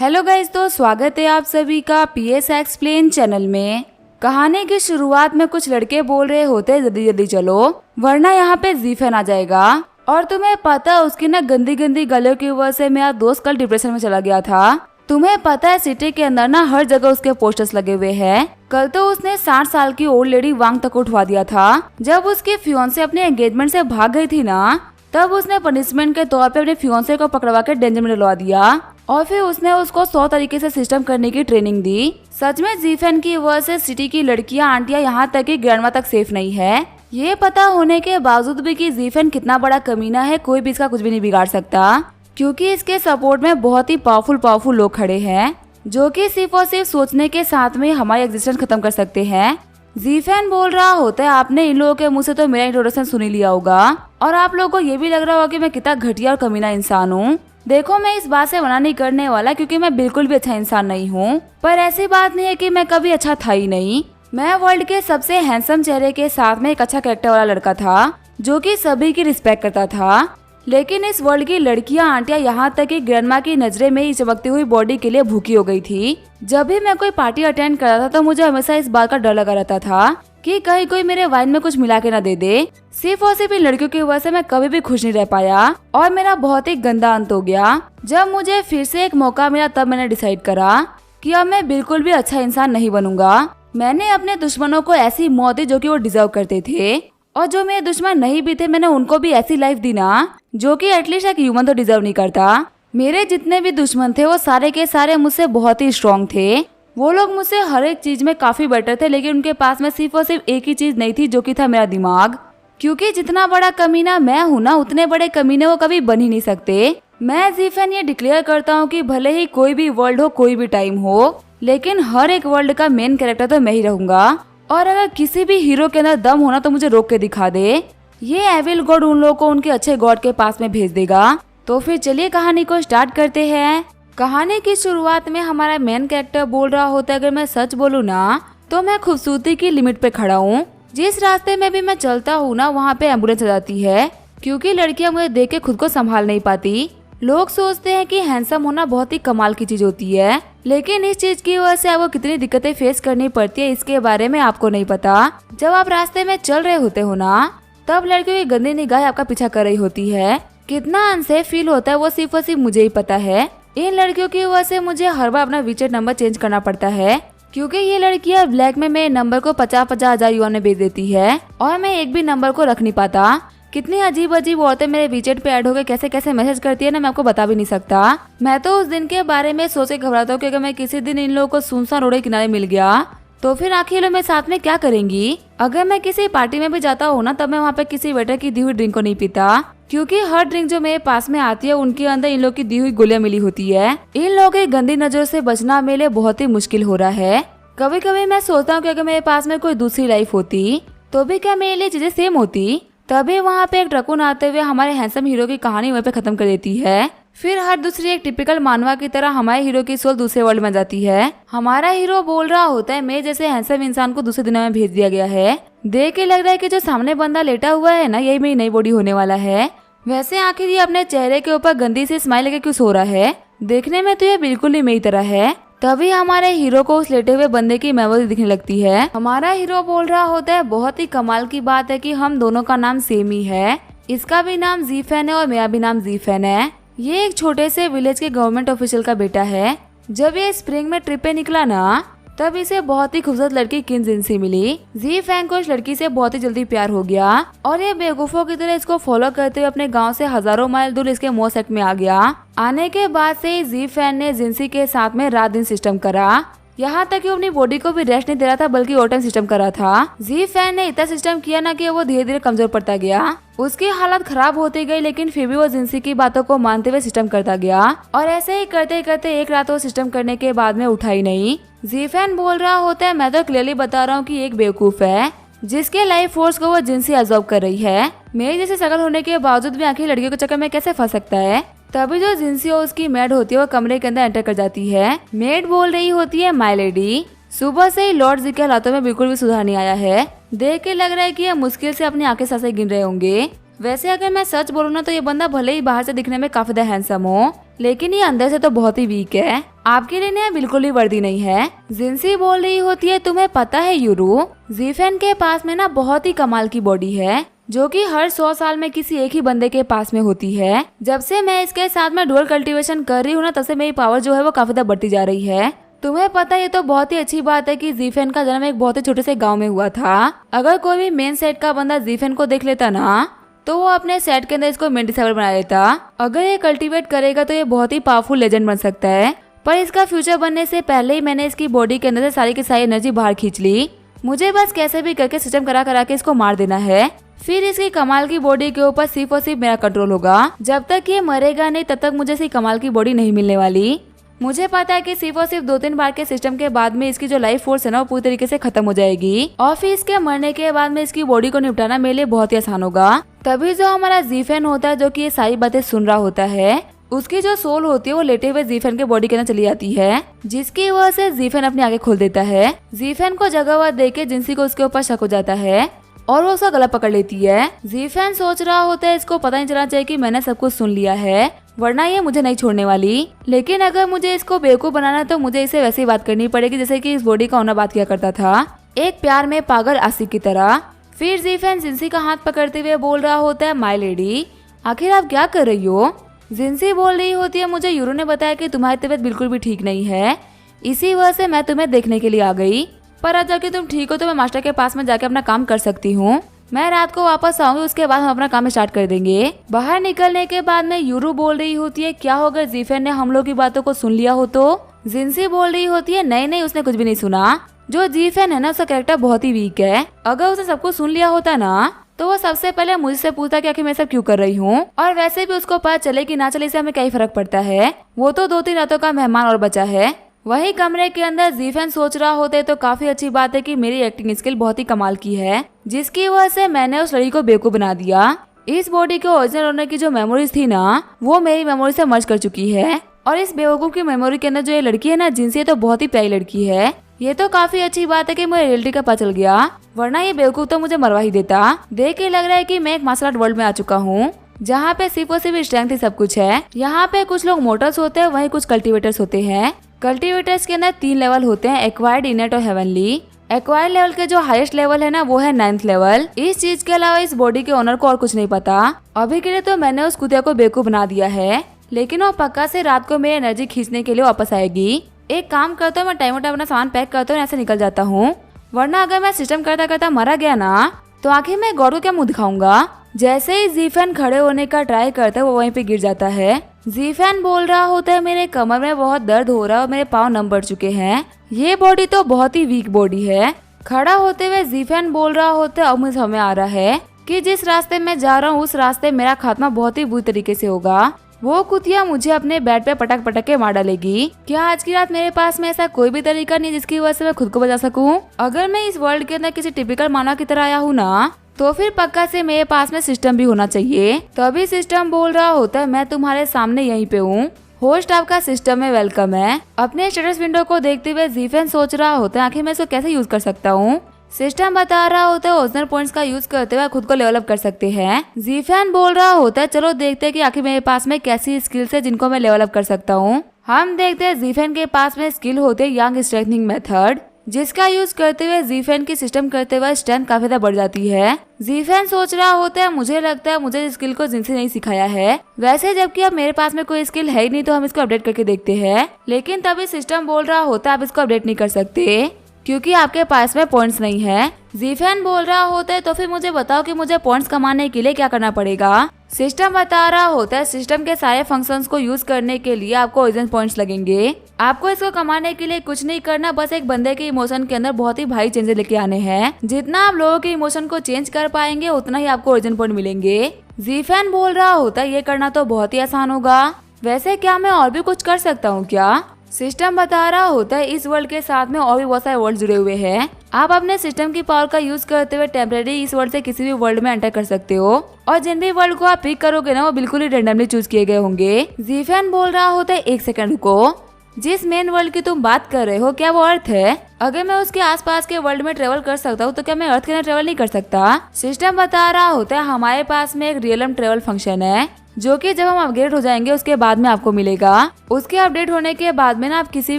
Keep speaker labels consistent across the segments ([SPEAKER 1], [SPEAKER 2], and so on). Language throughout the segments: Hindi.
[SPEAKER 1] हेलो गाइस, तो स्वागत है आप सभी का पीएस एक्सप्लेन चैनल में। कहानी की शुरुआत में कुछ लड़के बोल रहे होते जल्दी जल्दी चलो वरना यहाँ पे जीफन आ जाएगा। और तुम्हें पता है उसकी ना गंदी गंदी गलियों की वजह से मेरा दोस्त कल डिप्रेशन में चला गया था। तुम्हें पता है सिटी के अंदर ना हर जगह उसके पोस्टर्स लगे हुए हैं। कल तो उसने 60 साल की ओल्ड लेडी वांग तक उठवा दिया था। जब उसकी फियोंसे अपने एंगेजमेंट से भाग गई थी ना, तब उसने पनिशमेंट के तौर पे अपने फियोंसे को पकड़वा के डेंजर में डलवा दिया और फिर उसने उसको 100 तरीके से सिस्टम करने की ट्रेनिंग दी। सच में जीफन की वजह से सिटी की लड़कियां, आंटियां, यहाँ तक कि ग्रैंडमा तक सेफ नहीं है। ये पता होने के बावजूद भी कि जीफन कितना बड़ा कमीना है, कोई भी इसका कुछ भी नहीं बिगाड़ सकता, क्योंकि इसके सपोर्ट में बहुत ही पावरफुल लोग खड़े हैं जो कि सिर्फ और सिर्फ सोचने के साथ में हमारी एग्जिस्टेंस खत्म कर सकते हैं। जीफन बोल रहा होता है, आपने इन लोगों के मुंह से तो मेरा इंट्रोडक्शन सुन ही लिया होगा और आप लोगों को ये भी लग रहा होगा कि मैं कितना घटिया और कमीना इंसान हूँ। देखो, मैं इस बात से मना नहीं करने वाला क्योंकि मैं बिल्कुल भी अच्छा इंसान नहीं हूँ, पर ऐसी बात नहीं है कि मैं कभी अच्छा था ही नहीं। मैं वर्ल्ड के सबसे हैंडसम चेहरे के साथ में एक अच्छा कैरेक्टर वाला लड़का था जो कि सभी की रिस्पेक्ट करता था। लेकिन इस वर्ल्ड की लड़कियां, आंटियां, यहाँ तक कि ग्रैंडमा की नजरे में ही चमकती हुई बॉडी के लिए भूखी हो गई थी। जब भी मैं कोई पार्टी अटेंड करता था तो मुझे हमेशा इस बात का डर लगा रहता था कि कहीं कोई मेरे वाइन में कुछ मिला के न दे दे। सिर्फ और सिर्फ इन लड़कियों की वजह से मैं कभी भी खुश नहीं रह पाया और मेरा बहुत ही गंदा अंत हो गया। जब मुझे फिर से एक मौका मिला तब मैंने डिसाइड करा कि अब मैं बिल्कुल भी अच्छा इंसान नहीं बनूंगा। मैंने अपने दुश्मनों को ऐसी मौत दी जो कि वो डिजर्व करते थे, और जो मेरे दुश्मन नहीं भी थे मैंने उनको भी ऐसी लाइफ दी ना जो कि एटलीस्ट एक ह्यूमन तो डिजर्व नहीं करता। मेरे जितने भी दुश्मन थे वो सारे के सारे मुझसे बहुत ही स्ट्रॉन्ग थे। वो लोग मुझसे हर एक चीज में काफी बेटर थे, लेकिन उनके पास में सिर्फ और सिर्फ एक ही चीज नहीं थी जो कि था मेरा दिमाग। क्योंकि जितना बड़ा कमीना मैं हूँ ना, उतने बड़े कमीने वो कभी बन ही नहीं सकते। मैं जीफन ये डिक्लेयर करता हूँ कि भले ही कोई भी वर्ल्ड हो, कोई भी टाइम हो, लेकिन हर एक वर्ल्ड का मेन कैरेक्टर तो मैं ही रहूंगा। और अगर किसी भी हीरो के अंदर दम होना तो मुझे रोक के दिखा दे। ये एविल गॉड उन लोगों को उनके अच्छे गॉड के पास में भेज देगा। तो फिर चलिए कहानी को स्टार्ट करते हैं। कहानी की शुरुआत में हमारा मेन कैरेक्टर बोल रहा होता है, अगर मैं सच बोलूँ ना तो मैं खूबसूरती की लिमिट पे खड़ा हूँ। जिस रास्ते में भी मैं चलता हूँ ना, वहाँ पे एम्बुलेंस आ जाती है क्योंकि लड़कियां मुझे देख के खुद को संभाल नहीं पाती। लोग सोचते हैं कि हैंडसम होना बहुत ही कमाल की चीज होती है, लेकिन इस चीज की वजह से आपको कितनी दिक्कतें फेस करनी पड़ती है इसके बारे में आपको नहीं पता। जब आप रास्ते में चल रहे होते हो ना, तब लड़कियों की गंदी निगाह आपका पीछा कर रही होती है। कितना अनसेफ फील होता है वो सिर्फ और सिर्फ मुझे ही पता है। इन लड़कियों की वजह से मुझे हर बार अपना वीचेट नंबर चेंज करना पड़ता है क्योंकि ये लड़कियां ब्लैक में मेरे नंबर को 50-50 हजार युआन में बेच देती है और मैं एक भी नंबर को रख नहीं पाता। कितनी अजीब अजीब औरतें मेरे वीचेट पे ऐड होकर कैसे कैसे मैसेज करती है ना, मैं आपको बता भी नहीं सकता। मैं तो उस दिन के बारे में सोच के घबराता हूँ कि अगर मैं किसी दिन इन लोगों को सुनसान रोड के किनारे मिल गया तो फिर आखिर लोग मेरे साथ में क्या करेंगी। अगर मैं किसी पार्टी में भी जाता हूँ ना, तब मैं वहाँ पे किसी वेटर की दी हुई ड्रिंक को नहीं पीता क्योंकि हर ड्रिंक जो मेरे पास में आती है उनके अंदर इन लोग की दी हुई गोलियां मिली होती है। इन लोगों की गंदी नजरों से बचना मेरे लिए बहुत ही मुश्किल हो रहा है। कभी कभी मैं सोचता हूँ कि अगर मेरे पास में कोई दूसरी लाइफ होती तो भी क्या मेरे लिए चीजें सेम होती। तभी वहाँ पे एक ट्रकुन आते हुए हमारे हैंडसम हीरो की कहानी वहीं पे खत्म कर देती है। फिर हर दूसरी एक टिपिकल मानवा की तरह हमारे हीरो की सोल दूसरे वर्ल्ड में जाती है। हमारा हीरो बोल रहा होता है, मेरे जैसे हैंडसम इंसान को दूसरे दुनिया में भेज दिया गया है। देख के लग रहा है कि जो सामने बंदा लेटा हुआ है ना, यही मेरी नई बॉडी होने वाला है। वैसे आखिर ये अपने चेहरे के ऊपर गंदी से स्माइल लेके क्यों सो रहा है? देखने में तो ये बिल्कुल ही मेरी तरह है। तभी हमारे हीरो को उस लेटे हुए बंदे की मेमोरी दिखने लगती है। हमारा हीरो बोल रहा होता है, बहुत ही कमाल की बात है कि हम दोनों का नाम सेम ही है। इसका भी नाम जीफन है और मेरा भी नाम जीफन है। ये एक छोटे से विलेज के गवर्नमेंट ऑफिशियल का बेटा है। जब ये स्प्रिंग में ट्रिप पे निकला ना, तब इसे बहुत ही खूबसूरत लड़की किन जिन से मिली। जीफन को इस लड़की से बहुत ही जल्दी प्यार हो गया और ये बेवकूफों की तरह इसको फॉलो करते हुए अपने गांव से हजारों माइल दूर इसके मोसेक्ट में आ गया। आने के बाद से ही जीफन ने जिंसी के साथ में रात दिन सिस्टम करा। यहाँ तक कि अपनी बॉडी को भी रेस्ट नहीं दे रहा था बल्कि ओवर टाइम सिस्टम करा था। जीफन ने इतना सिस्टम किया ना कि वो धीरे धीरे कमजोर पड़ता गया। उसकी हालत खराब होती गई, लेकिन फिर भी वो जिंसी की बातों को मानते हुए सिस्टम करता गया और ऐसे ही करते करते एक रात वो सिस्टम करने के बाद में उठा ही नहीं। जीफन बोल रहा होता है, मैं तो क्लियरली बता रहा हूँ कि एक बेवकूफ है जिसके लाइफ फोर्स को वो जिंसी अब्सॉर्ब कर रही है। मेरे जैसे शकल होने के बावजूद भी आखिर लड़कियों के चक्कर में कैसे फंस सकता है। तभी जो जिंसी उसकी मेड होती है वो कमरे के अंदर एंटर कर जाती है। मेड बोल रही होती है, माय लेडी, सुबह से ही लॉर्ड जी के हालातों में बिल्कुल भी सुधार नहीं आया है। देख के लग रहा है कि ये मुश्किल से अपनी आंखें सांसें गिन रहे होंगे। वैसे अगर मैं सच बोलूँ ना, तो ये बंदा भले ही बाहर से दिखने में काफी हैंडसम हो, लेकिन ये अंदर से तो बहुत ही वीक है, आपके लिए यह बिल्कुल ही वर्दी नहीं है। जिनसी बोल रही होती है, तुम्हें पता है यूरू, जीफेन के पास में ना बहुत ही कमाल की बॉडी है, जो कि हर 100 साल में किसी एक ही बंदे के पास में होती है। जब से मैं इसके साथ में डुअल कल्टीवेशन कर रही हूँ ना, तब से मेरी पावर जो है वो काफी ज्यादा बढ़ती जा रही है। तुम्हें पता है, ये तो बहुत ही अच्छी बात है कि जीफेन का जन्म एक बहुत ही छोटे से गांव में हुआ था। अगर कोई भी मेन सेट का बंदा जीफेन को देख लेता ना, तो वो अपने सेट के अंदर इसको मेन डिसेबल बना लेता। अगर ये कल्टीवेट करेगा तो ये बहुत ही पावरफुल लेजेंड बन सकता है, पर इसका फ्यूचर बनने से पहले ही मैंने इसकी बॉडी के अंदर से सारी की सारी एनर्जी बाहर खींच ली। मुझे बस कैसे भी करके सिस्टम करा के इसको मार देना है, फिर इसकी कमाल की बॉडी के ऊपर सिर्फ और सिर्फ मेरा कंट्रोल होगा। जब तक ये मरेगा नहीं, तब तक मुझे इसकी कमाल की बॉडी नहीं मिलने वाली। मुझे पता है कि सिर्फ और सिर्फ 2-3 बार के सिस्टम के बाद में इसकी जो लाइफ फोर्स है ना, वो पूरी तरीके से खत्म हो जाएगी, और फिर इसके मरने के बाद में इसकी बॉडी को निपटाना मेरे लिए बहुत ही आसान होगा। तभी जो हमारा जीफेन होता है, जो कि ये सारी बातें सुन रहा होता है, उसकी जो सोल होती है वो लेटे हुए जीफेन के बॉडी के अंदर चली जाती है, जिसकी वजह से जीफेन अपनी आंखें खोल देता है। जीफेन को जगह हुआ देख के जिनसी को उसके ऊपर शक हो जाता है और वो उसका गला पकड़ लेती है। जीफेन सोच रहा होता है, इसको पता नहीं चलना चाहिए कि मैंने सब कुछ सुन लिया है, वरना ये मुझे नहीं छोड़ने वाली। लेकिन अगर मुझे इसको बेवकूफ बनाना है, तो मुझे इसे वैसे ही बात करनी पड़ेगी जैसे कि इस बॉडी का ओनर बात किया करता था, एक प्यार में पागल आशिक की तरह। फिर जीफेन जिनसी का हाथ पकड़ते हुए बोल रहा होता है, माय लेडी, आखिर आप क्या कर रही हो? जिनसी बोल रही होती है, मुझे यूरू ने बताया कि तुम्हारी तबीयत बिल्कुल भी ठीक नहीं है, इसी वजह से मैं तुम्हें देखने के लिए आ गई, पर अब जाके तुम ठीक हो तो मैं मास्टर के पास में जाके अपना काम कर सकती हूँ। मैं रात को वापस आऊंगी, उसके बाद हम अपना काम स्टार्ट कर देंगे। बाहर निकलने के बाद में यूरू बोल रही होती है, क्या होगा जीफेन ने हम लोग की बातों को सुन लिया हो तो? जिनसी बोल रही होती है, नहीं उसने कुछ भी नहीं सुना। जो जीफेन है ना, उसका कैरेक्टर बहुत ही वीक है, अगर उसने सब कुछ सुन लिया होता ना, तो वो सबसे पहले मुझसे पूछता कि आखिर मैं सब क्यों कर रही हूँ, और वैसे भी उसको पता चले कि ना चले इससे हमें क्या ही फर्क पड़ता है, वो तो 2-3 रातों का मेहमान और बचा है। वही कमरे के अंदर जीफेन सोच रहा होते तो काफी अच्छी बात है कि मेरी एक्टिंग स्किल बहुत ही कमाल की है, जिसकी वजह से मैंने उस लड़की को बेवकूफ बना दिया। इस बॉडी के ओरिजिनल ओनर की जो मेमोरीज थी ना, वो मेरी मेमोरी से मर्ज कर चुकी है, और इस बेवकूफ की मेमोरी के अंदर जो ये लड़की है ना, जिनसे तो बहुत ही प्यारी लड़की है। ये तो काफी अच्छी बात है कि मुझे रियलिटी का पता चल गया, वरना ये बेवकूफ तो मुझे मरवा ही देता। देख के लग रहा है कि मैं एक मार्शल आर्ट वर्ल्ड में आ चुका हूँ, जहाँ पे सिर्फ और सिर्फ स्ट्रेंथ ही सब कुछ है। यहाँ पे कुछ लोग मोटर्स होते हैं, वहीं कुछ कल्टीवेटर्स होते हैं। कल्टीवेटर्स के अंदर 3 लेवल होते हैं, एक्वायर्ड, इनेट और हेवनली। एक्वायर्ड लेवल के जो हाईएस्ट लेवल है ना, वो है 9th लेवल। इस चीज के अलावा इस बॉडी के ओनर को और कुछ नहीं पता। अभी के लिए तो मैंने उस कुतिया को बेवकूफ बना दिया है, लेकिन वो पक्का से रात को मेरी एनर्जी खींचने के लिए वापस आएगी। एक काम करता हूँ, मैं टाइम टाइम अपना सामान पैक करता हूँ, ऐसे निकल जाता हूँ, वरना अगर मैं सिस्टम करता करता मरा गया ना, तो आखिर मैं गॉड को क्या मुंह दिखाऊंगा। जैसे ही जीफेन खड़े होने का ट्राई करता है, वो वहीं पे गिर जाता है। जीफेन बोल रहा होता है, मेरे कमर में बहुत दर्द हो रहा है और मेरे पाँव नम पड़ चुके हैं, ये बॉडी तो बहुत ही वीक बॉडी है। खड़ा होते हुए जीफेन बोल रहा होता है, अब मुझे समझ आ रहा है कि जिस रास्ते में जा रहा हूँ, उस रास्ते मेरा खात्मा बहुत ही बुरी तरीके से होगा। वो कुतिया मुझे अपने बेड पे पटक पटक के मार डालेगी। क्या आज की रात मेरे पास में ऐसा कोई भी तरीका नहीं जिसकी वजह से मैं खुद को बचा सकूं? अगर मैं इस वर्ल्ड के अंदर किसी टिपिकल मानव की तरह आया हूँ ना, तो फिर पक्का से मेरे पास में सिस्टम भी होना चाहिए। तभी सिस्टम बोल रहा होता है, मैं तुम्हारे सामने यहीं पे हूँ, होस्ट आपका सिस्टम में वेलकम है। अपने स्टेटस विंडो को देखते हुए जीफेन सोच रहा होता है, आखिर मैं इसको कैसे यूज कर सकता हूँ। सिस्टम बता रहा होता है, ओरिजिनल पॉइंट्स का यूज करते हुए खुद को लेवल अप कर सकते हैं। जीफेन बोल रहा होता है, चलो देखते हैं कि आखिर मेरे पास में कैसी स्किल्स है जिनको मैं लेवल अप कर सकता हूँ। हम देखते हैं जीफेन के पास में स्किल होते हैं यंग स्ट्रेंथनिंग मेथड, जिसका यूज करते हुए जीफेन की सिस्टम करते हुए स्ट्रेंथ काफी ज्यादा बढ़ जाती है। जीफेन सोच रहा होता है, मुझे लगता है मुझे इस स्किल को जिनसे नहीं सिखाया है, वैसे जबकि अब मेरे पास में कोई स्किल है ही नहीं, तो हम इसको अपडेट करके देखते हैं। लेकिन तभी सिस्टम बोल रहा होता है, आप इसको अपडेट नहीं कर सकते क्योंकि आपके पास में पॉइंट्स नहीं है। जीफेन बोल रहा होता है, तो फिर मुझे बताओ कि मुझे पॉइंट्स कमाने के लिए क्या करना पड़ेगा। सिस्टम बता रहा होता है, सिस्टम के सारे फंक्शंस को यूज करने के लिए आपको ओरिजिन पॉइंट्स लगेंगे। आपको इसको कमाने के लिए कुछ नहीं करना, बस एक बंदे के इमोशन के अंदर बहुत ही भारी चेंजेस लेके आने हैं। जितना आप लोगों के इमोशन को चेंज कर पाएंगे, उतना ही आपको ओरिजिन पॉइंट मिलेंगे। जीफेन बोल रहा होता है, ये करना तो बहुत ही आसान होगा, वैसे क्या मैं और भी कुछ कर सकता हूँ क्या? सिस्टम बता रहा होता है, इस वर्ल्ड के साथ में और भी बहुत सारे वर्ल्ड जुड़े हुए हैं। आप अपने सिस्टम की पावर का यूज करते हुए टेम्परेरी इस वर्ल्ड से किसी भी वर्ल्ड में एंटर कर सकते हो, और जिन भी वर्ल्ड को आप पिक करोगे ना, वो बिल्कुल ही रेंडमली चूज किए गए होंगे। जीफेन बोल रहा होता है, एक सेकंड रुको, जिस मेन वर्ल्ड की तुम बात कर रहे हो, क्या वो अर्थ है? अगर मैं उसके आसपास के वर्ल्ड में ट्रेवल कर सकता हूँ, तो क्या मैं अर्थ के अंदर ट्रेवल नहीं कर सकता? सिस्टम बता रहा होता है, हमारे पास में एक रियलम ट्रेवल फंक्शन है, जो कि जब हम अपग्रेड हो जाएंगे उसके बाद में आपको मिलेगा। उसके अपडेट होने के बाद में ना आप किसी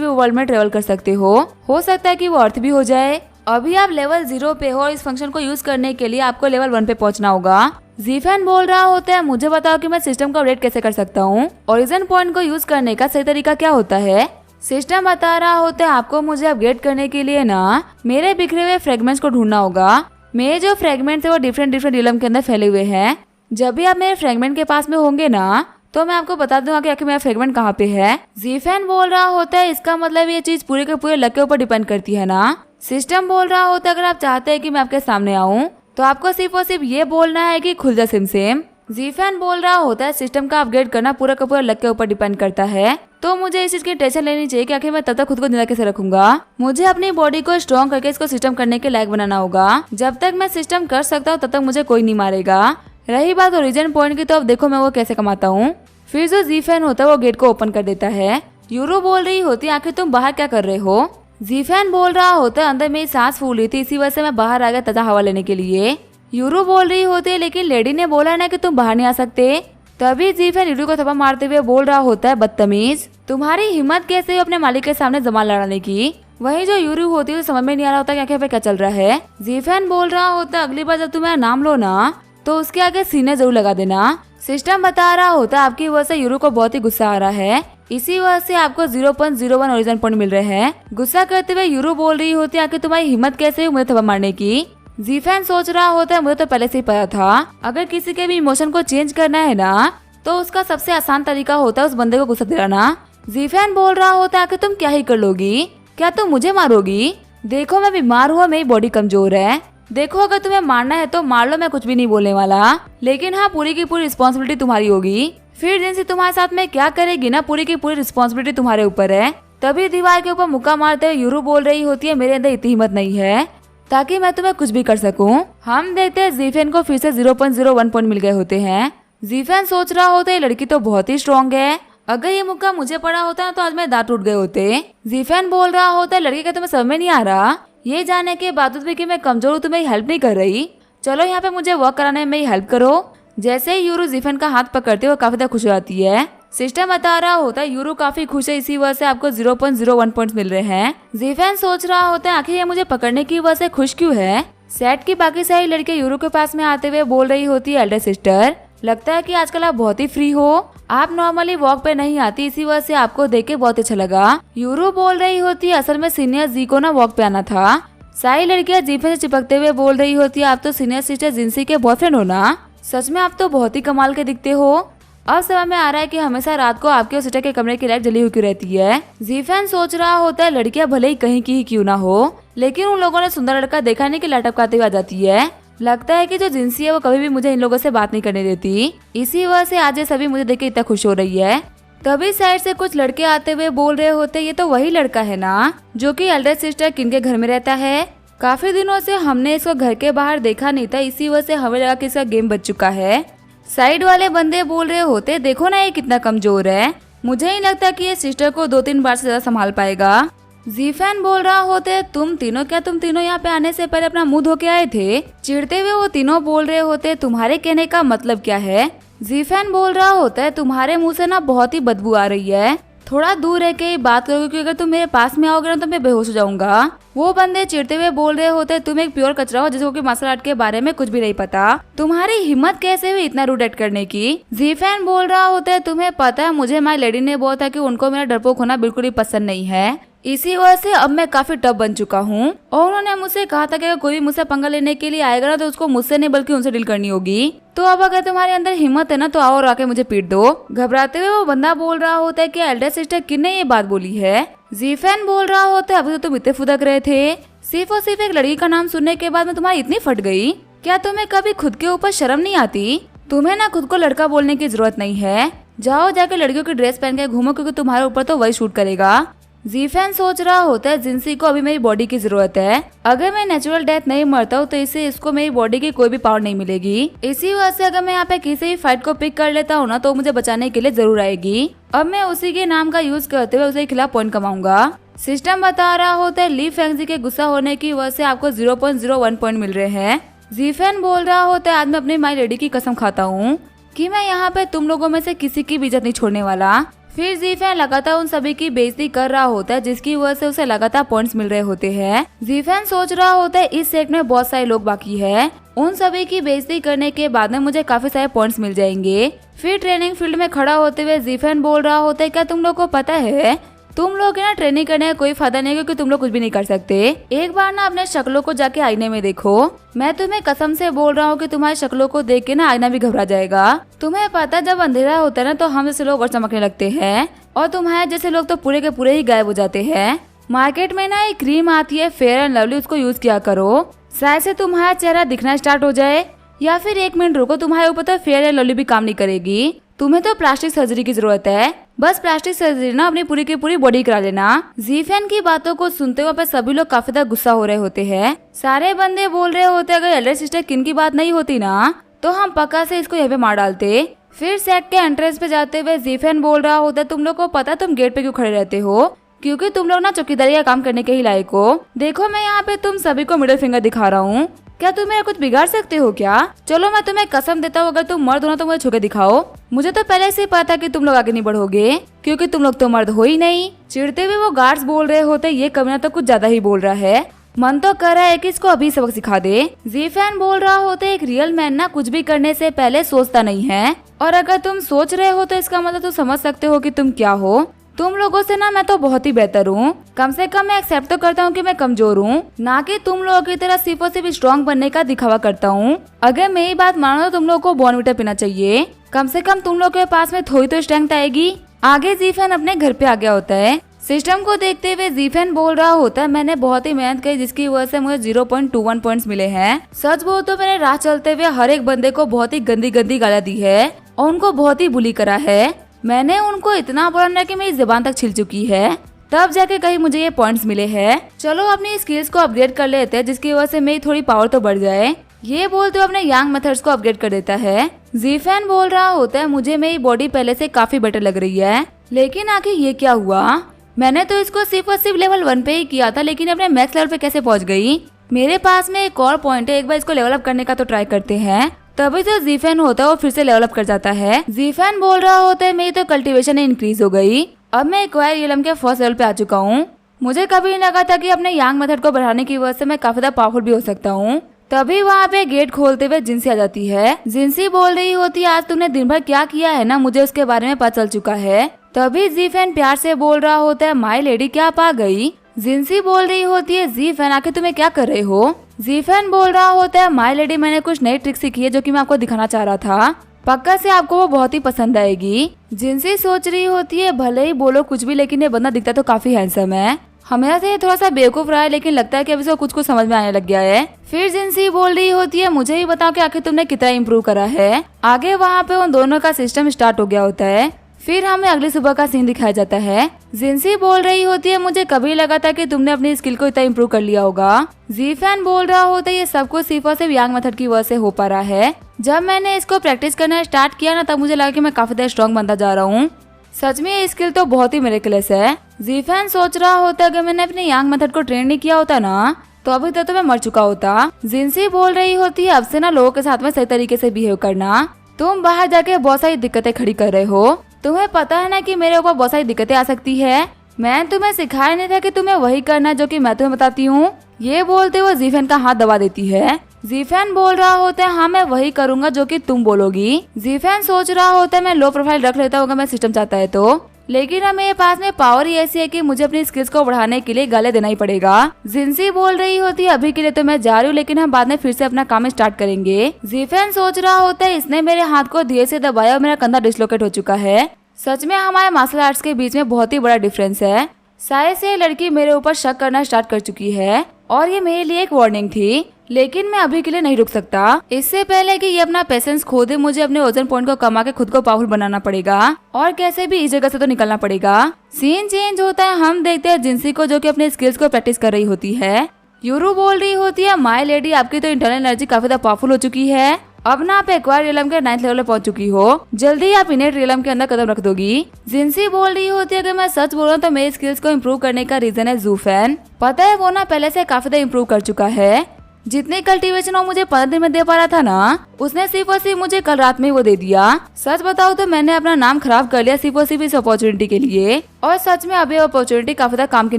[SPEAKER 1] भी वर्ल्ड में ट्रेवल कर सकते हो सकता है कि वो अर्थ भी हो जाए। अभी आप लेवल 0 पे हो और इस फंक्शन को यूज करने के लिए आपको लेवल 1 पे पहुंचना होगा। जीफैन बोल रहा होता है, मुझे बताओ कि मैं सिस्टम को अपडेट कैसे कर सकता हूँ। ओरिजिन पॉइंट को यूज करने का सही तरीका क्या होता है। सिस्टम बता रहा होता है आपको मुझे अपग्रेड करने के लिए ना मेरे बिखरे हुए फ्रेगमेंट्स को ढूंढना होगा। मेरे जो फ्रेगमेंट्स है वो डिफरेंट रिलम के अंदर फैले हुए हैं। जब भी आप मेरे फ्रेगमेंट के पास में होंगे ना तो मैं आपको बता दूंगा कि आखिर मेरा फ्रेगमेंट कहाँ पे है। जीफैन बोल रहा होता है, इसका मतलब ये चीज पूरे के पूरे लक के ऊपर डिपेंड करती है ना। सिस्टम बोल रहा होता है, अगर आप चाहते हैं कि मैं आपके सामने आऊँ तो आपको सिर्फ और सिर्फ ये बोलना है कि खुल जा सिम। जीफैन बोल रहा होता है, सिस्टम का अपग्रेड करना पूरा का पूरा लक के ऊपर डिपेंड करता है, तो मुझे इस चीज की टेंशन लेनी चाहिए कि आखिर मैं तब तक खुद को जिंदा कैसे रखूंगा। मुझे अपनी बॉडी को स्ट्रॉन्ग करके इसको सिस्टम करने के लायक बनाना होगा। जब तक मैं सिस्टम कर सकता हूँ तब तक मुझे कोई नहीं मारेगा। रही बात ओरिजिन पॉइंट की, तो अब देखो मैं वो कैसे कमाता हूँ। फिर जो जीफैन होता है वो गेट को ओपन कर देता है। यूरो बोल रही होती है, आखिर तुम बाहर क्या कर रहे हो। जीफैन बोल रहा होता है, अंदर मेरी सांस फूल रही थी, इसी वजह से मैं बाहर आ गया ताजा हवा लेने के लिए। यूरो बोल रही होती है, लेकिन लेडी ने बोला ना कि तुम बाहर नहीं आ सकते। तभी जीफैन यूरो को थप्पड़ मारते हुए बोल रहा होता है, बदतमीज, तुम्हारी हिम्मत कैसे हुई अपने मालिक के सामने जबान लड़ाने की। वही जो यूरो होती है समझ में नहीं आ रहा होता कि क्या चल रहा है। जीफैन बोल रहा होता है, अगली बार जब तुम्हें नाम लो ना तो उसके आगे सीने जरूर लगा देना। सिस्टम बता रहा होता है, आपकी वजह से यूरो को बहुत ही गुस्सा आ रहा है, इसी वजह से आपको 0.01 ओरिजिन पॉइंट मिल रहे हैं। गुस्सा करते हुए यूरो बोल रही होती है, आखिर तुम्हारी हिम्मत कैसे हुई मुझे थप्पड़ मारने की। जीफैन सोच रहा होता है, मुझे तो पहले से ही पता था, अगर किसी के भी इमोशन को चेंज करना है ना तो उसका सबसे आसान तरीका होता है उस बंदे को गुस्सा दिलाना। जीफैन बोल रहा होता है, आखिर तुम क्या ही कर लोगी, क्या तुम मुझे मारोगी। देखो मैं बीमार हूँ, मेरी बॉडी कमजोर है, देखो अगर तुम्हें मारना है तो मार लो, मैं कुछ भी नहीं बोलने वाला, लेकिन हाँ पूरी की पूरी रिस्पॉन्सिबिलिटी तुम्हारी होगी। फिर जिनसे तुम्हारे साथ में क्या करेगी ना, पूरी की पूरी रिस्पॉन्सिबिलिटी तुम्हारे ऊपर है। तभी दीवार के ऊपर मुक्का मारते हुए यूरो बोल रही होती है, मेरे अंदर इतनी हिम्मत नहीं है ताकि मैं तुम्हें कुछ भी कर सकूं। हम देखते हैं जीफैन को फिर से 0.01 पॉइंट मिल गए होते हैं। जीफैन सोच रहा होता है, लड़की तो बहुत ही स्ट्रॉन्ग है, अगर ये मुक्का मुझे पड़ा होता तो आज मेरे दांत टूट गए होते। जीफैन बोल रहा होता है, लड़की का तुम्हें समझ में नहीं आ रहा, ये जाने के बावजूद भी कि मैं कमजोर हूँ तुम्हें हेल्प नहीं कर रही। चलो यहाँ पे मुझे वर्क कराने में मेरी हेल्प करो। जैसे ही यूरो जीफैन का हाथ पकड़ते वो काफी ज्यादा खुश हो जाती है। सिस्टम बता रहा होता है, यूरो काफी खुश है, इसी वजह से आपको 0.01 पॉइंट्स मिल रहे हैं। जीफैन सोच रहा होता है, आखिर ये मुझे पकड़ने की वजह से खुश क्यों है। सेट की बाकी सारी लड़कियां यूरो के पास में आते हुए बोल रही होती है, एल्डर सिस्टर, लगता है कि आजकल आप बहुत ही फ्री हो, आप नॉर्मली वॉक पे नहीं आती, इसी वजह से आपको देख के बहुत अच्छा लगा। यूरो बोल रही होती है, असल में सीनियर जी को ना वॉक पे आना था। सारी लड़कियां जीफैन से चिपकते हुए बोल रही होती है, आप तो सीनियर सिस्टर जिंसी के बॉयफ्रेंड हो ना, सच में आप तो बहुत ही कमाल के दिखते हो। अब समझ में आ रहा है कि हमेशा रात को आपके और सिस्टर के कमरे की लाइट जली हुई क्यों रहती है। जीफैन सोच रहा होता है, लड़कियां भले ही कहीं की ही क्यों ना हो, लेकिन उन लोगों ने सुंदर लड़का देखा नहीं कि लाइट टपकाते हुए आ जाती है। लगता है कि जो जिंसी है वो कभी भी मुझे इन लोगों से बात नहीं करने देती, इसी वजह से आज ये सभी मुझे देख के इतना खुश हो रही है। तभी साइड से कुछ लड़के आते हुए बोल रहे होते, ये तो वही लड़का है ना जो कि एल्डर सिस्टर किन के घर में रहता है। काफी दिनों से हमने इसको घर के बाहर देखा नहीं था, इसी वजह से हमें लगा कि इसका गेम बच चुका है। साइड वाले बंदे बोल रहे होते, देखो ना ये कितना कमजोर है, मुझे नहीं लगता कि ये सिस्टर को 2-3 बार से ज्यादा संभाल पाएगा। जीफैन बोल रहा होते, तुम तीनों यहाँ पे आने से पहले अपना मुंह धो के आए थे। चिढ़ते हुए वो तीनों बोल रहे होते, तुम्हारे कहने का मतलब क्या है। जीफैन बोल रहा होता है, तुम्हारे मुंह से ना बहुत ही बदबू आ रही है, थोड़ा दूर रह के बात करोगे क्योंकि अगर तुम मेरे पास में आओगे ना तो मैं बेहोश हो जाऊंगा। वो बंदे चिढ़ते हुए बोल रहे होते, तुम एक प्योर कचरा हो जिसको कि मार्शल आर्ट के बारे में कुछ भी नहीं पता, तुम्हारी हिम्मत कैसे हुई इतना रूड एक्ट करने की। जीफैन बोल रहा होता है, तुम्हें पता है मुझे माई लेडी ने बोला था कि उनको मेरा डरपोक होना बिल्कुल ही पसंद नहीं है, इसी वजह से अब मैं काफी टफ बन चुका हूँ। और उन्होंने मुझसे कहा था कि अगर कोई भी मुझसे पंगा लेने के लिए आएगा ना तो उसको मुझसे नहीं बल्कि उनसे डील करनी होगी। तो अब अगर तुम्हारे अंदर हिम्मत है ना तो आओ और आके मुझे पीट दो। घबराते हुए वो बंदा बोल रहा होता है कि एल्डर सिस्टर किन ने ये बात बोली है। जीफैन बोल रहा होता है, अभी तो तुम इतने फुदक रहे थे, सिर्फ और सिर्फ एक लड़की का नाम सुनने के बाद में तुम्हारी इतनी फट गई। क्या तुम्हें कभी खुद के ऊपर शर्म नहीं आती। तुम्हें ना खुद को लड़का बोलने की जरूरत नहीं है, जाओ जाके लड़कियों की ड्रेस पहन के घूमो क्योंकि तुम्हारे ऊपर तो वही शूट करेगा। जीफैन सोच रहा होता है, जिंसी को अभी मेरी बॉडी की जरूरत है, अगर मैं नेचुरल डेथ नहीं मरता हूँ तो इसको मेरी बॉडी की कोई भी पावर नहीं मिलेगी। इसी वजह से अगर मैं यहाँ पे किसी भी फाइट को पिक कर लेता हूँ ना तो मुझे बचाने के लिए जरूर आएगी। अब मैं उसी के नाम का यूज करते हुए उसके खिलाफ पॉइंट कमाऊंगा। सिस्टम बता रहा होता है, ली फेंगजी के गुस्सा होने की वजह से आपको 0.01 पॉइंट मिल रहे हैं। जीफैन बोल रहा होता है, आज मैं अपनी माई लेडी की कसम खाता हूँ, कि मैं यहाँ पे तुम लोगों में से किसी की भी इज्जत नहीं छोड़ने वाला। फिर जीफेन लगातार उन सभी की बेइज्जती कर रहा होता है, जिसकी वजह से उसे लगातार पॉइंट्स मिल रहे होते हैं। जीफेन सोच रहा होता है इस सेट में बहुत सारे लोग बाकी है, उन सभी की बेइज्जती करने के बाद में मुझे काफी सारे पॉइंट्स मिल जाएंगे। फिर ट्रेनिंग फील्ड में खड़ा होते हुए जीफेन बोल रहा होता है, क्या तुम लोग को पता है तुम लोग ना ट्रेनिंग करने का कोई फायदा नहीं है, क्योंकि तुम लोग कुछ भी नहीं कर सकते। एक बार ना अपने शक्लों को जाके आईने में देखो। मैं तुम्हें कसम से बोल रहा हूँ कि तुम्हारी शक्लों को देख के ना आईना भी घबरा जाएगा। तुम्हें पता जब अंधेरा होता है ना तो हम जैसे लोग और चमकने लगते हैं, और तुम्हारे जैसे लोग तो पूरे के पूरे ही गायब हो जाते हैं। मार्केट में ना एक क्रीम आती है फेयर एंड लवली, उसको यूज किया करो, शायद से तुम्हारा चेहरा दिखना स्टार्ट हो जाए। या फिर 1 मिनट रुको, तुम्हारे ऊपर तो फेयर एंड लवली भी काम नहीं करेगी। तुम्हें तो प्लास्टिक सर्जरी की जरूरत है, बस प्लास्टिक सर्जरी ना अपनी पूरी की पूरी बॉडी करा लेना। जीफेन की बातों को सुनते हुए पे सभी लोग काफी ज्यादा गुस्सा हो रहे होते हैं। सारे बंदे बोल रहे होते अगर एल्डर सिस्टर किन की बात नहीं होती ना तो हम पक्का से इसको यहाँ पे मार डालते। फिर सेट के एंट्रेंस पे जाते हुए जीफेन बोल रहा होता तुम लोग को पता तुम गेट पे क्यों खड़े रहते हो, क्योंकि तुम लोग ना चौकीदारी का काम करने के ही लायक हो। देखो मैं यहाँ पे तुम सभी को मिडिल फिंगर दिखा रहा हूँ, क्या तुम मेरा कुछ बिगाड़ सकते हो क्या? चलो मैं तुम्हें कसम देता हूँ अगर तुम मर्द हो ना तो मुझे छू के दिखाओ। मुझे तो पहले से ही पता था कि तुम लोग आगे नहीं बढ़ोगे, क्योंकि तुम लोग तो मर्द हो ही नहीं। चिढ़ते हुए वो गार्ड्स बोल रहे होते ये कमीना तो कुछ ज्यादा ही बोल रहा है, मन तो कर रहा है कि इसको अभी सबक सिखा दे। जीफेन बोल रहा होता एक रियल मैन ना कुछ भी करने से पहले सोचता नहीं है, और अगर तुम सोच रहे हो तो इसका मतलब तुम समझ सकते हो कि तुम क्या हो। तुम लोगों से ना मैं तो बहुत ही बेहतर हूँ, कम से कम मैं एक्सेप्ट तो करता हूँ कि मैं कमजोर हूँ, ना कि तुम लोगों की तरह सिर्फ और सिर्फ स्ट्रॉन्ग बनने का दिखावा करता हूँ। अगर मेरी बात मानो तो तुम लोगों को बॉर्नविटा पीना चाहिए, कम से कम तुम लोग के पास में थोड़ी तो स्ट्रेंथ आएगी। आगे जीफेन अपने घर पे आ गया होता है। सिस्टम को देखते हुए जीफेन बोल रहा होता है मैंने बहुत ही मेहनत की, जिसकी वजह से मुझे 0.21 पॉइंट्स मिले हैं। सच बोल तो मैंने राह चलते हुए हर एक बंदे को बहुत ही गंदी गंदी गालियां दी है और उनको बहुत ही बुली करा है। मैंने उनको इतना बोला कि मेरी जुबान तक छिल चुकी है, तब जाके कहीं मुझे ये पॉइंट्स मिले हैं। चलो अपनी स्किल्स को अपग्रेड कर लेते हैं, जिसकी वजह से मेरी थोड़ी पावर तो बढ़ जाए। ये बोलते हुए अपने यांग मेथड्स को अपग्रेड कर देता है। जीफेन बोल रहा होता है मुझे मेरी बॉडी पहले से काफी बेटर लग रही है, लेकिन आखिर ये क्या हुआ? मैंने तो इसको सिर्फ और सिर्फ लेवल 1 पे ही किया था, लेकिन अपने मैक्स लेवल पे कैसे पहुंच गई? मेरे पास में एक और पॉइंट है, एक बार इसको लेवल अप करने का तो ट्राई करते हैं। तभी तो जीफेन होता है वो फिर से लेवल अप कर जाता है। जीफेन बोल रहा होता है मेरी तो कल्टीवेशन इंक्रीज हो गई, अब मैं एक्वायर रियलम के फर्स्ट लेवल पे आ चुका हूँ। मुझे कभी नहीं लगा था कि अपने यांग मेथड को बढ़ाने की वजह से मैं काफी ज्यादा पावरफुल भी हो सकता हूँ। तभी वहाँ पे गेट खोलते हुए जिंसी आ जाती है। जिंसी बोल रही होती है आज तुमने दिन भर क्या किया है ना, मुझे उसके बारे में पता चल चुका है। तभी जीफेन प्यार से बोल रहा होता है माय लेडी क्या आप आ गई? जिंसी बोल रही होती है जीफेन आखिर तुम्हें क्या कर रहे हो? जीफेन बोल रहा होता है माय लेडी मैंने कुछ नई ट्रिक सीखी है जो कि मैं आपको दिखाना चाह रहा था, पक्का से आपको वो बहुत ही पसंद आएगी। जिंसी सोच रही होती है भले ही बोलो कुछ भी, लेकिन ये बंदा दिखता तो काफी हैंडसम है। हमेशा से ये थोड़ा सा बेवकूफ रहा है, लेकिन लगता है कि अभी इसको कुछ समझ में आने लग गया है। फिर जिंसी बोल रही होती है मुझे ही बताओ कि आखिर तुमने कितना इम्प्रूव करा है। आगे वहाँ पे उन दोनों का सिस्टम स्टार्ट हो गया होता है। फिर हमें अगली सुबह का सीन दिखाया जाता है। जिंसी बोल रही होती है मुझे कभी लगा था कि तुमने अपनी स्किल को इतना इम्प्रूव कर लिया होगा। जीफेन बोल रहा होता है ये सब कुछ सिर्फ और सिर्फ यांग मेथड की वजह से हो पा रहा है। जब मैंने इसको प्रैक्टिस करना स्टार्ट किया ना तब मुझे लगा कि मैं काफी ज्यादा स्ट्रॉन्ग बनता जा रहा हूँ। सच में ये स्किल तो बहुत ही मिरेकलस है। जीफेन सोच रहा होता अगर मैंने अपने यांग मेथड को ट्रेन नहीं किया होता ना तो अभी तक तो मैं मर चुका होता। जिंसी बोल रही होती है अब से ना लोगों के साथ में सही तरीके से बिहेव करना। तुम बाहर जाके बहुत सारी दिक्कतें खड़ी कर रहे हो, तुम्हें पता है ना कि मेरे ऊपर बहुत सारी दिक्कतें आ सकती है। मैं तुम्हें सिखाया नहीं था कि तुम्हें वही करना जो कि मैं तुम्हें बताती हूँ। ये बोलते हुए जीफेन का हाथ दबा देती है। जीफेन बोल रहा होता है हाँ मैं वही करूंगा जो कि तुम बोलोगी। जीफेन सोच रहा होता है मैं लो प्रोफाइल रख लेता हूँ मैं सिस्टम चाहता है तो, लेकिन अब मेरे पास में पावर ही ऐसी है कि मुझे अपनी स्किल्स को बढ़ाने के लिए गाले देना ही पड़ेगा। जिंसी बोल रही होती है अभी के लिए तो मैं जा रही हूँ, लेकिन हम बाद में फिर से अपना काम स्टार्ट करेंगे। जीफेन सोच रहा होता है इसने मेरे हाथ को धीरे से दबाया और मेरा कंधा डिसलोकेट हो चुका है। सच में हमारे मार्शल आर्ट्स के बीच में बहुत ही बड़ा डिफरेंस है। शायद से लड़की मेरे ऊपर शक करना स्टार्ट कर चुकी है और ये मेरे लिए एक वार्निंग थी, लेकिन मैं अभी के लिए नहीं रुक सकता। इससे पहले कि ये अपना पेशेंस खो दे मुझे अपने ओजन पॉइंट को कमा के खुद को पावरफुल बनाना पड़ेगा और कैसे भी इस जगह से तो निकलना पड़ेगा। सीन चेंज होता है, हम देखते हैं जिंसी को जो कि अपने स्किल्स को प्रैक्टिस कर रही होती है। यूरू बोल रही होती है माय लेडी आपकी तो इंटरनल एनर्जी काफी ज्यादा पावरफुल हो चुकी है, अब ना आप एक्वायर रियलम के 9th लेवल पे पहुंच चुकी हो, जल्दी आप इनेट रियलम के अंदर कदम रख दोगी। जिंसी बोल रही होती है अगर मैं सच बोल रहा हूँ तो मेरी स्किल्स को इम्प्रूव करने का रीजन है जूफेन। पता है वो ना पहले से काफी ज्यादा इम्प्रूव कर चुका है। जितने कल्टीवेशन वो मुझे 15 दिन में दे पा रहा था ना, उसने सिर्फ और सिर्फ मुझे कल रात में वो दे दिया। सच बताओ तो मैंने अपना नाम खराब कर लिया सिर्फ और सिर्फ इस अपॉर्चुनिटी के लिए। और सच में अभी अपॉर्चुनिटी काफी ज्यादा काम की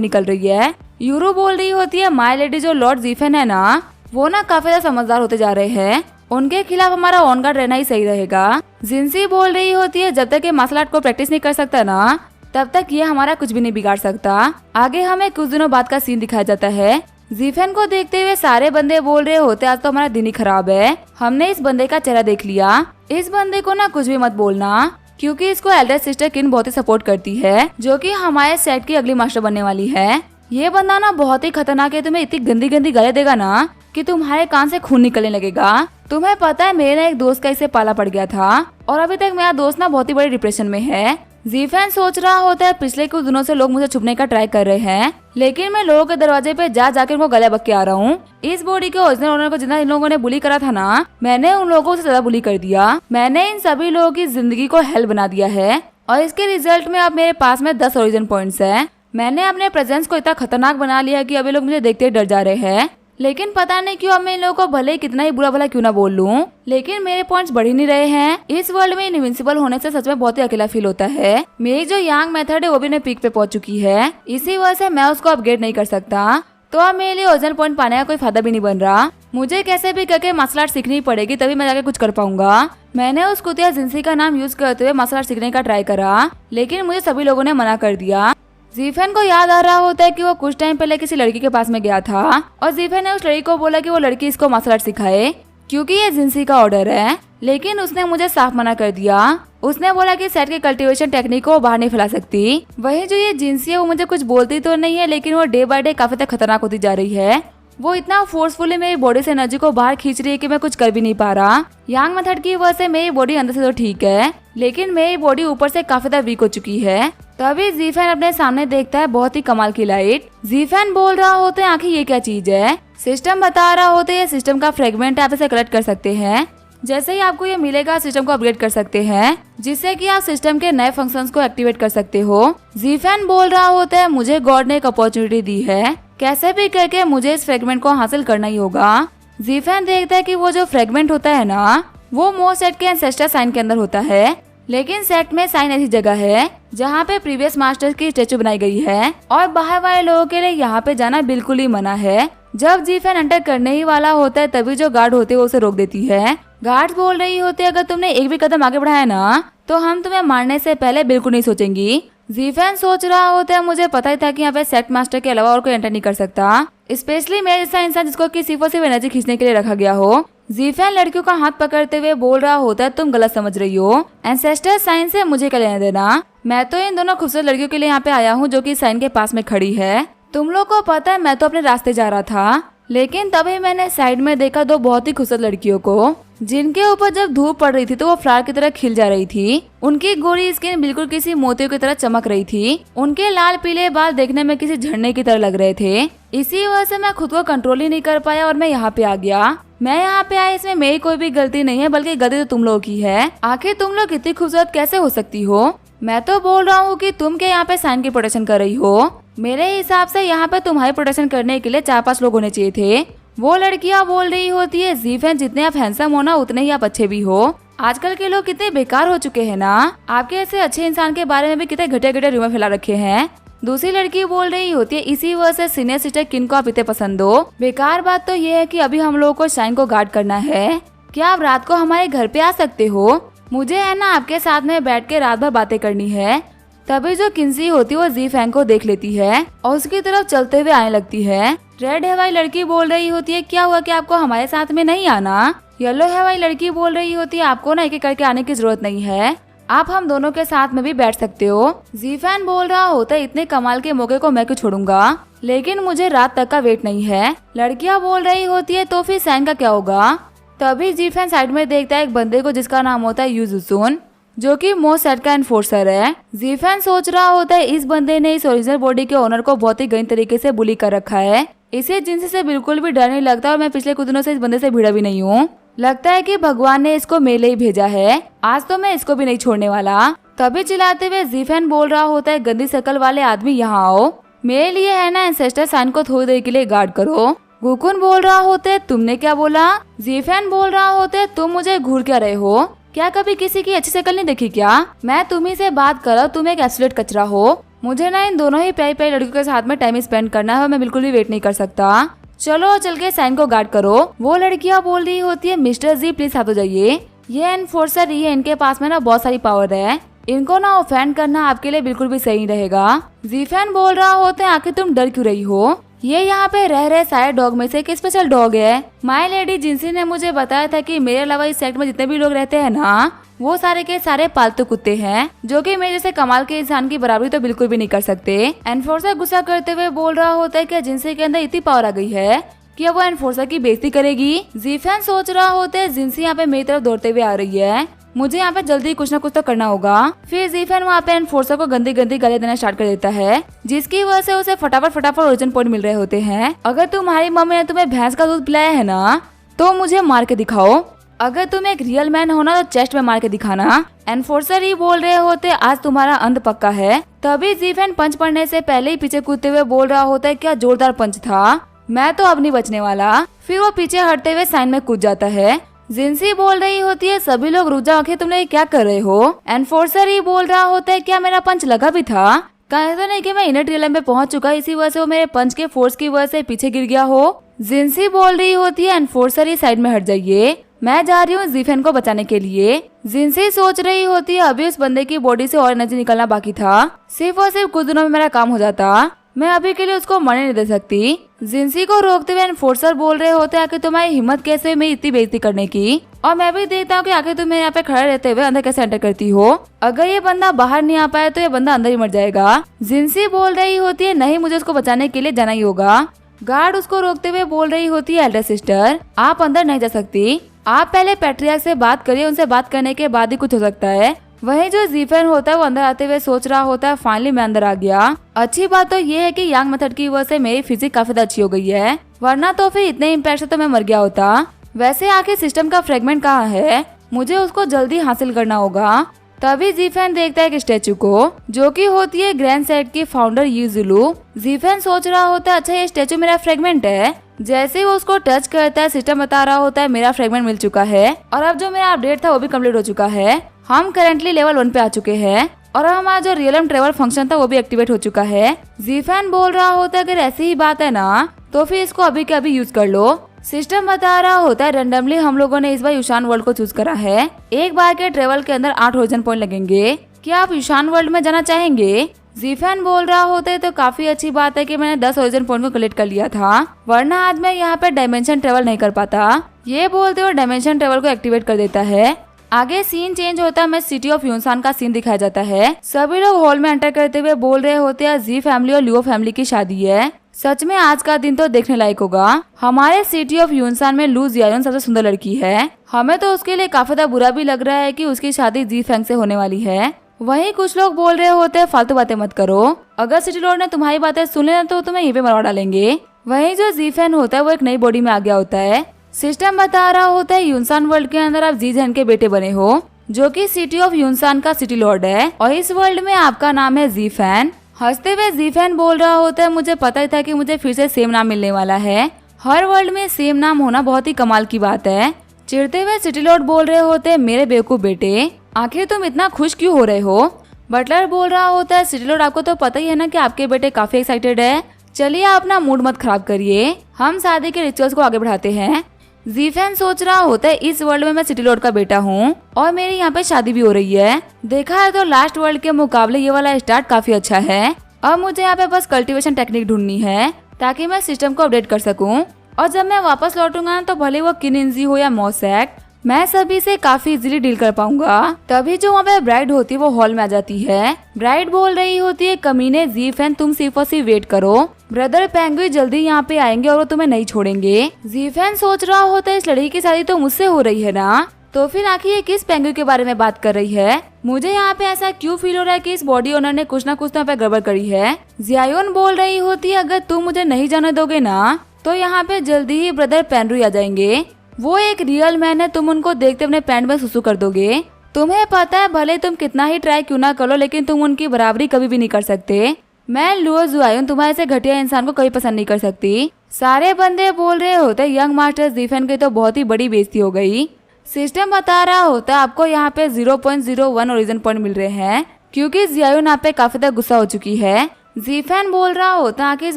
[SPEAKER 1] निकल रही है। यूरो बोल रही होती है माय लेडी जो लॉर्ड ज़ीफेन है ना, वो ना काफी ज्यादा समझदार होते जा रहे हैं, उनके खिलाफ हमारा ऑन गार्ड रहना ही सही रहेगा। जिनसी बोल रही होती है जब तक ये मार्शल आर्ट को प्रैक्टिस नहीं कर सकता ना, तब तक ये हमारा कुछ भी नहीं बिगाड़ सकता। आगे हमें कुछ दिनों बाद का सीन दिखाया जाता है। ज़ीफेन को देखते हुए सारे बंदे बोल रहे होते आज तो हमारा दिन ही खराब है। हमने इस बंदे का चेहरा देख लिया। इस बंदे को ना कुछ भी मत बोलना, क्योंकि इसको एल्डर सिस्टर किन बहुत ही सपोर्ट करती है, जो कि हमारे सेट की अगली मास्टर बनने वाली है। ये बंदा ना बहुत ही खतरनाक है, तुम्हें इतनी गंदी गंदी गाली देगा ना कि तुम्हारे कान से खून निकलने लगेगा। तुम्हें पता है मेरे एक दोस्त का इसे पाला पड़ गया था और अभी तक मेरा दोस्त ना बहुत ही बड़ी डिप्रेशन में है। ज़ीफेन सोच रहा होता है पिछले कुछ दिनों से लोग मुझे छुपने का ट्राई कर रहे हैं, लेकिन मैं लोगों के दरवाजे पे जाके उनको गले बक के आ रहा हूँ। इस बॉडी के ओरिजिनल ओनर को जितना इन लोगों ने बुली करा था ना, मैंने उन लोगों से ज्यादा बुली कर दिया। मैंने इन सभी लोगों की जिंदगी को हेल बना दिया है और इसके रिजल्ट में अब मेरे पास में 10 ओरिजिन पॉइंट्स है। मैंने अपने प्रेजेंस को इतना खतरनाक बना लिया कि अभी लोग मुझे देखते ही डर जा रहे हैं। लेकिन पता नहीं क्यों अब मैं इन लोगों को भले ही कितना ही बुरा भला क्यों ना बोल लूं, लेकिन मेरे पॉइंट्स बढ़ ही नहीं रहे हैं। इस वर्ल्ड में इनविंसिबल होने से सच में बहुत ही अकेला फील होता है। मेरी जो यांग मेथड है वो भी अपने पीक पे पहुंच चुकी है, इसी वजह से मैं उसको अपग्रेड नहीं कर सकता। तो अब मेरे लिए ओरिजिनल पॉइंट पाने का कोई फायदा भी नहीं बन रहा। मुझे कैसे भी करके मार्शल आर्ट सीखनी पड़ेगी, तभी मैं जाके कुछ कर पाऊंगा। मैंने उस कुतिया जिंसी का नाम यूज करते हुए मार्शल आर्ट सीखने का ट्राई करा, लेकिन मुझे सभी लोगों ने मना कर दिया। ज़ीफेन को याद आ रहा होता है कि वो कुछ टाइम पहले किसी लड़की के पास में गया था और ज़ीफेन ने उस लड़की को बोला कि वो लड़की इसको मार्शल आर्ट सिखाए, क्योंकि ये जिंसी का ऑर्डर है। लेकिन उसने मुझे साफ मना कर दिया। उसने बोला कि सेट के कल्टीवेशन टेक्निक को बाहर नहीं फैला सकती। वही जो ये जिंसी है वो मुझे कुछ बोलती तो नहीं है, लेकिन वो डे बाय डे काफी तक खतरनाक होती जा रही है। वो इतना फोर्सफुली मेरी बॉडी से एनर्जी को बाहर खींच रही है कि मैं कुछ कर भी नहीं पा रहा। यांग मेथड की वजह से मेरी बॉडी अंदर से तो ठीक है, लेकिन मेरी बॉडी ऊपर से काफी ज्यादा वीक हो चुकी है। तभी ज़ीफेन अपने सामने देखता है बहुत ही कमाल की लाइट। ज़ीफेन बोल रहा होता है आखिर ये क्या चीज है। सिस्टम बता रहा होता है ये सिस्टम का फ्रेगमेंट है, आप इसे कलेक्ट कर सकते हैं। जैसे ही आपको ये मिलेगा सिस्टम को अपग्रेड कर सकते हैं, जिससे कि आप सिस्टम के नए फंक्शंस को एक्टिवेट कर सकते हो। ज़ीफेन बोल रहा होता है मुझे गॉड ने एक अपॉर्चुनिटी दी है, कैसे भी करके मुझे इस फ्रेगमेंट को हासिल करना ही होगा। ज़ीफेन देखता है कि वो जो फ्रेगमेंट होता है ना, वो मोर सेट के एंसेस्टर साइन के अंदर होता है, लेकिन सेट में साइन ऐसी जगह है जहाँ पे प्रीवियस मास्टर्स की स्टेचू बनाई गई है और बाहर वाले लोगों के लिए यहाँ पे जाना बिल्कुल ही मना है। जब ज़ीफेन एंटर करने ही वाला होता है तभी जो गार्ड होते हैं वो उसे रोक देती है। गार्ड्स बोल रही होती है अगर तुमने एक भी कदम आगे बढ़ाया ना तो हम तुम्हें मारने से पहले बिल्कुल नहीं सोचेंगी। ज़ीफेन सोच रहा होता है मुझे पता ही था कि यहाँ पे सेट मास्टर के अलावा और कोई एंटर नहीं कर सकता, स्पेशली मेरे जैसा इंसान जिसको कि सिर्फ और सिर्फ एनर्जी खींचने के लिए रखा गया हो। ज़ीफेन लड़कियों का हाथ पकड़ते हुए बोल रहा होता है तुम गलत समझ रही हो, एंसेस्टर साइन से मुझे क्या लेना देना। मैं तो इन दोनों खूबसूरत लड़कियों के लिए यहाँ पे आया हूँ जो कि साइन के पास में खड़ी है। तुम लोग को पता है मैं तो अपने रास्ते जा रहा था, लेकिन तभी मैंने साइड में देखा दो बहुत ही खूबसूरत लड़कियों को, जिनके ऊपर जब धूप पड़ रही थी तो वो फ्लावर की तरह खिल जा रही थी। उनकी गोरी स्किन बिल्कुल किसी मोतियों की तरह चमक रही थी। उनके लाल पीले बाल देखने में किसी झरने की तरह लग रहे थे। इसी वजह से मैं खुद को कंट्रोल ही नहीं कर पाया और मैं यहाँ पे आ गया। मैं यहाँ पे आया इसमें मेरी कोई भी गलती नहीं है, बल्कि गलती तो तुम लोगों की है। आखिर तुम लोग इतनी खूबसूरत कैसे हो सकती हो? मैं तो बोल रहा हूँ कि तुम क्या यहाँ पे साइन की प्रोटेक्शन कर रही हो? मेरे हिसाब से यहाँ पे तुम्हारी प्रोटेक्शन करने के लिए 4-5 लोग होने चाहिए थे। वो लड़कियाँ बोल रही होती है ज़ीफेन जितने आप हैंडसम हो ना उतने ही आप अच्छे भी हो। आजकल के लोग कितने बेकार हो चुके हैं ना, आपके ऐसे अच्छे इंसान के बारे में भी कितने घटिया घटिया रूमर फैला रखे हैं। दूसरी लड़की बोल रही होती है इसी वजह से सीनियर सिस्टर किन को आप इतने पसंद हो। बेकार बात तो ये है कि अभी हम लोगों को शाइन को गार्ड करना है। क्या आप रात को हमारे घर पे आ सकते हो? मुझे है ना आपके साथ में बैठ के रात भर बातें करनी है। तभी जो किंसी होती है वो ज़ीफेन को देख लेती है और उसकी तरफ चलते हुए आने लगती है। रेड हेयर वाली लड़की बोल रही होती है क्या हुआ कि आपको हमारे साथ में नहीं आना? येलो हेयर वाली लड़की बोल रही होती है आपको ना एक एक करके आने की जरूरत नहीं है, आप हम दोनों के साथ में भी बैठ सकते हो। ज़ीफेन बोल रहा होता है इतने कमाल के मौके को मैं क्यों छोड़ूंगा, लेकिन मुझे रात तक का वेट नहीं है। लड़कियां बोल रही होती है तो फिर साइन का क्या होगा? तभी ज़ीफेन साइड में देखता है एक बंदे को जिसका नाम होता है यूजुसुन, जो कि मोस्ट सेट का एनफोर्सर है। ज़ीफेन सोच रहा होता है इस बंदे ने इस ओरिजिनल बॉडी के ओनर को बहुत ही गंदे तरीके से बुली कर रखा है। इसे जिनसे से बिल्कुल भी डर नहीं लगता और मैं पिछले कुछ दिनों से इस बंदे से भिड़ा भी नहीं हूँ। लगता है कि भगवान ने इसको मेले ही भेजा है, आज तो मैं इसको भी नहीं छोड़ने वाला। तभी चिल्लाते हुए ज़ीफेन बोल रहा होता है गंदी शक्ल वाले आदमी यहाँ आओ, मेरे लिए है ना एंसेस्टर साइन को थोड़ी देर के लिए गार्ड करो। गुकुन बोल रहा होते तुमने क्या बोला? जीफेन बोल रहा होते तुम मुझे घूर क्या रहे हो? क्या कभी किसी की अच्छी शक्ल नहीं देखी क्या? मैं तुम्ही से बात कर रहा हूँ, तुम एक एब्सोल्यूट कचरा हो। मुझे ना इन दोनों ही प्यारी प्यारी लड़कियों के साथ में टाइम स्पेंड करना है, मैं बिल्कुल भी वेट नहीं कर सकता। चलो चल के साइन को गार्ड करो। वो लड़कियाँ बोल रही होती है मिस्टर जी प्लीज साथ हो जाइए, ये एनफोर्सर ही है, इनके पास में ना बहुत सारी पावर है, इनको ना ऑफेंड करना आपके लिए बिल्कुल भी सही रहेगा। जीफेन बोल रहा होते हैं आखिर तुम डर क्यों रही हो? ये यहाँ पे रह रहे सारे डॉग में से एक स्पेशल डॉग है। माय लेडी जिंसी ने मुझे बताया था कि मेरे अलावा इस सेक्ट में जितने भी लोग रहते हैं ना, वो सारे के सारे पालतू कुत्ते हैं, जो कि मेरे जैसे कमाल के इंसान की बराबरी तो बिल्कुल भी नहीं कर सकते। एनफोर्सर गुस्सा करते हुए बोल रहा होता है कि जिंसी के अंदर इतनी पावर आ गई है कि वो एनफोर्सर की बेइज्जती करेगी। जीफेन सोच रहा होता है जिंसी यहाँ पे मेरी तरफ दौड़ते हुए आ रही है, मुझे यहाँ पे जल्दी कुछ ना कुछ तो करना होगा। फिर जीफेन वहाँ पे एनफोर्सर को गंदी गंदी गाली देना स्टार्ट कर देता है, जिसकी वजह से उसे फटाफट ओरिजिन पॉइंट मिल रहे होते हैं। अगर तुम्हारी मम्मी ने तुम्हें भैंस का दूध पिलाया है ना, तो मुझे मार के दिखाओ। अगर तुम एक रियल मैन हो ना, तो चेस्ट में मार के दिखाना। एनफोर्सर ही बोल रहे होते आज तुम्हारा अंत पक्का है। तभी जीफेन पंच पड़ने से पहले ही पीछे कूदते हुए बोल रहा होता है क्या जोरदार पंच था, मैं तो अब नहीं बचने वाला। फिर वो पीछे हटते हुए साइन में कूद जाता है। जिंसी बोल रही होती है सभी लोग रुक जाओ, आखिर तुम लोग क्या कर रहे हो? एनफोर्सर ही बोल रहा होता है क्या मेरा पंच लगा भी था? कहे तो नहीं कि मैं इनर रियल में पहुंच चुका, इसी वजह से वो मेरे पंच के फोर्स की वजह से पीछे गिर गया हो। जिंसी बोल रही होती है एनफोर्सर ही साइड में हट जाइए, मैं जा रही हूँ जीफेन को बचाने के लिए। जिंसी सोच रही होती है अभी उस बंदे की बॉडी से और एनर्जी निकलना बाकी था, सिर्फ और सिर्फ कुछ दिनों में मेरा काम हो जाता, मैं अभी के लिए उसको मरने नहीं दे सकती। जिंसी को रोकते हुए एनफोर्सर बोल रहे होते हैं कि तुम्हारी हिम्मत कैसे मेरी इतनी बेइज्जती करने की, और मैं भी देखता हूँ कि आखिर तुम यहाँ पे खड़े रहते हुए अंदर कैसे एंटर करती हो। अगर ये बंदा बाहर नहीं आ पाया तो ये बंदा अंदर ही मर जाएगा। जिंसी बोल रही होती है नहीं, मुझे उसको बचाने के लिए जाना ही होगा। गार्ड उसको रोकते हुए बोल रही होती है एल्डर सिस्टर आप अंदर नहीं जा सकती, आप पहले पैट्रियार्क से बात करिए, उनसे बात करने के बाद ही कुछ हो सकता है। वहीं जो जीफेन होता है वो अंदर आते हुए सोच रहा होता है फाइनली मैं अंदर आ गया। अच्छी बात तो ये है कि यांग मेथड की वजह से मेरी फिजिक काफी अच्छी हो गई है, वरना तो फिर इतने इम्पैक्ट से तो मैं मर गया होता। वैसे आखिर सिस्टम का फ्रेगमेंट कहाँ है, मुझे उसको जल्दी हासिल करना होगा। तभी जीफेन देखता है एक स्टेचू को, जो कि होती है ग्रैंड सेट की फाउंडर यूजुलू। जीफेन सोच रहा होता है अच्छा ये स्टेचू मेरा फ्रेगमेंट है। जैसे वो उसको टच करता है सिस्टम बता रहा होता है मेरा फ्रेगमेंट मिल चुका है, और अब जो मेरा अपडेट था वो भी कम्प्लीट हो चुका है। हम करेंटली लेवल 1 पे आ चुके हैं, और अब हमारा जो रियलम ट्रेवल फंक्शन था वो भी एक्टिवेट हो चुका है। जीफेन बोल रहा होता है अगर ऐसी ही बात है ना, तो फिर इसको अभी के अभी यूज कर लो। सिस्टम बता रहा होता है रेंडमली हम लोगों ने इस बार यूशान वर्ल्ड को चूज करा है, एक बार के ट्रेवल के अंदर 8 ओरिजिन पॉइंट लगेंगे, क्या आप यूशान वर्ल्ड में जाना चाहेंगे? जीफेन बोल रहा होता है तो काफी अच्छी बात है कि मैंने 10 ओरिजिन पॉइंट को कलेक्ट कर लिया था, वरना आज मैं यहाँ पे डायमेंशन ट्रेवल नहीं कर पाता। ये बोलते हुए डायमेंशन ट्रेवल को एक्टिवेट कर देता है। आगे सीन चेंज होता है, मैं सिटी ऑफ यूनसान का सीन दिखाया जाता है। सभी लोग हॉल में एंटर करते हुए बोल रहे होते हैं जी फैमिली और लियो फैमिली की शादी है, सच में आज का दिन तो देखने लायक होगा। हमारे सिटी ऑफ यूनसान में लू जियायोन सबसे सुंदर लड़की है, हमें तो उसके लिए काफी ज्यादा बुरा भी लग रहा है कि उसकी शादी जी फैंग से होने वाली है। वहीं कुछ लोग बोल रहे होते हैं फालतू बातें मत करो, अगर सिटी लॉर्ड ने तुम्हारी बातें सुन लेना तो तुम्हें यहीं पे मरवा डालेंगे। वहीं जो जी फैन होता है वो एक नई बॉडी में आ गया होता है। सिस्टम बता रहा होता है यूनसान वर्ल्ड के अंदर आप जी जैन के बेटे बने हो, जो कि सिटी ऑफ यूनसान का सिटी लॉर्ड है, और इस वर्ल्ड में आपका नाम है जी फैन। हंसते हुए जी फैन बोल रहा होता है मुझे पता ही था कि मुझे फिर से सेम नाम मिलने वाला है, हर वर्ल्ड में सेम नाम होना बहुत ही कमाल की बात है। चिढ़ते हुए सिटी लॉर्ड बोल रहे होते हैं मेरे बेवकूफ बेटे आखिर तुम इतना खुश क्यों हो रहे हो? बटलर बोल रहा होता है सिटी लॉर्ड आपको तो पता ही है ना कि आपके बेटे काफी एक्साइटेड है, चलिए आप अपना मूड मत खराब करिए, हम शादी के रिचुअल्स को आगे बढ़ाते हैं। जीफेन सोच रहा होता है इस वर्ल्ड में मैं सिटी लॉर्ड का बेटा हूँ और मेरी यहाँ पे शादी भी हो रही है, देखा है तो लास्ट वर्ल्ड के मुकाबले ये वाला स्टार्ट काफी अच्छा है। अब मुझे यहाँ पे बस कल्टीवेशन टेक्निक ढूंढनी है ताकि मैं सिस्टम को अपडेट कर सकूँ, और जब मैं वापस लौटूंगा ना तो भले वो किनिंजी हो या मॉसैक, मैं सभी से काफी इजीली डील कर पाऊंगा। तभी जो वहाँ पे ब्राइड होती है वो हॉल में आ जाती है। ब्राइड बोल रही होती है कमीने जीफेन तुम सिर्फ और सिर्फ वेट करो, ब्रदर पेंगुइन जल्दी यहाँ पे आएंगे और वो तुम्हें नहीं छोड़ेंगे। जीफेन सोच रहा होता है इस लड़की की शादी तो मुझसे हो रही है ना, तो फिर आखिर ये किस पेंगुइन के बारे में बात कर रही है? मुझे यहाँ पे ऐसा क्यों फील हो रहा है कि इस बॉडी ओनर ने कुछ ना कुछ तो यहाँ पे गड़बड़ करी है। जियायोन बोल रही होती है अगर तुम मुझे नहीं जाने दोगे ना तो यहाँ पे जल्दी ही ब्रदर पेनरू आ जाएंगे, वो एक रियल मैन है, तुम उनको देखते अपने पैंट में सुसु कर दोगे। तुम्हें पता है भले तुम कितना ही ट्राई क्यों ना करो लेकिन तुम उनकी बराबरी कभी भी नहीं कर सकते। मैं लुओ जुआयुन तुम्हारे से घटिया इंसान को कभी पसंद नहीं कर सकती। सारे बंदे बोल रहे होते यंग मास्टर जीफेन की तो बहुत ही बड़ी बेइज्जती हो गई। सिस्टम बता रहा होता है आपको यहाँ पे 0.01 ओरिजिन पॉइंट मिल रहे हैं क्योंकि जियायुन आप पे काफी ज्यादा गुस्सा हो चुकी है। जीफेन बोल रहा होता कि इस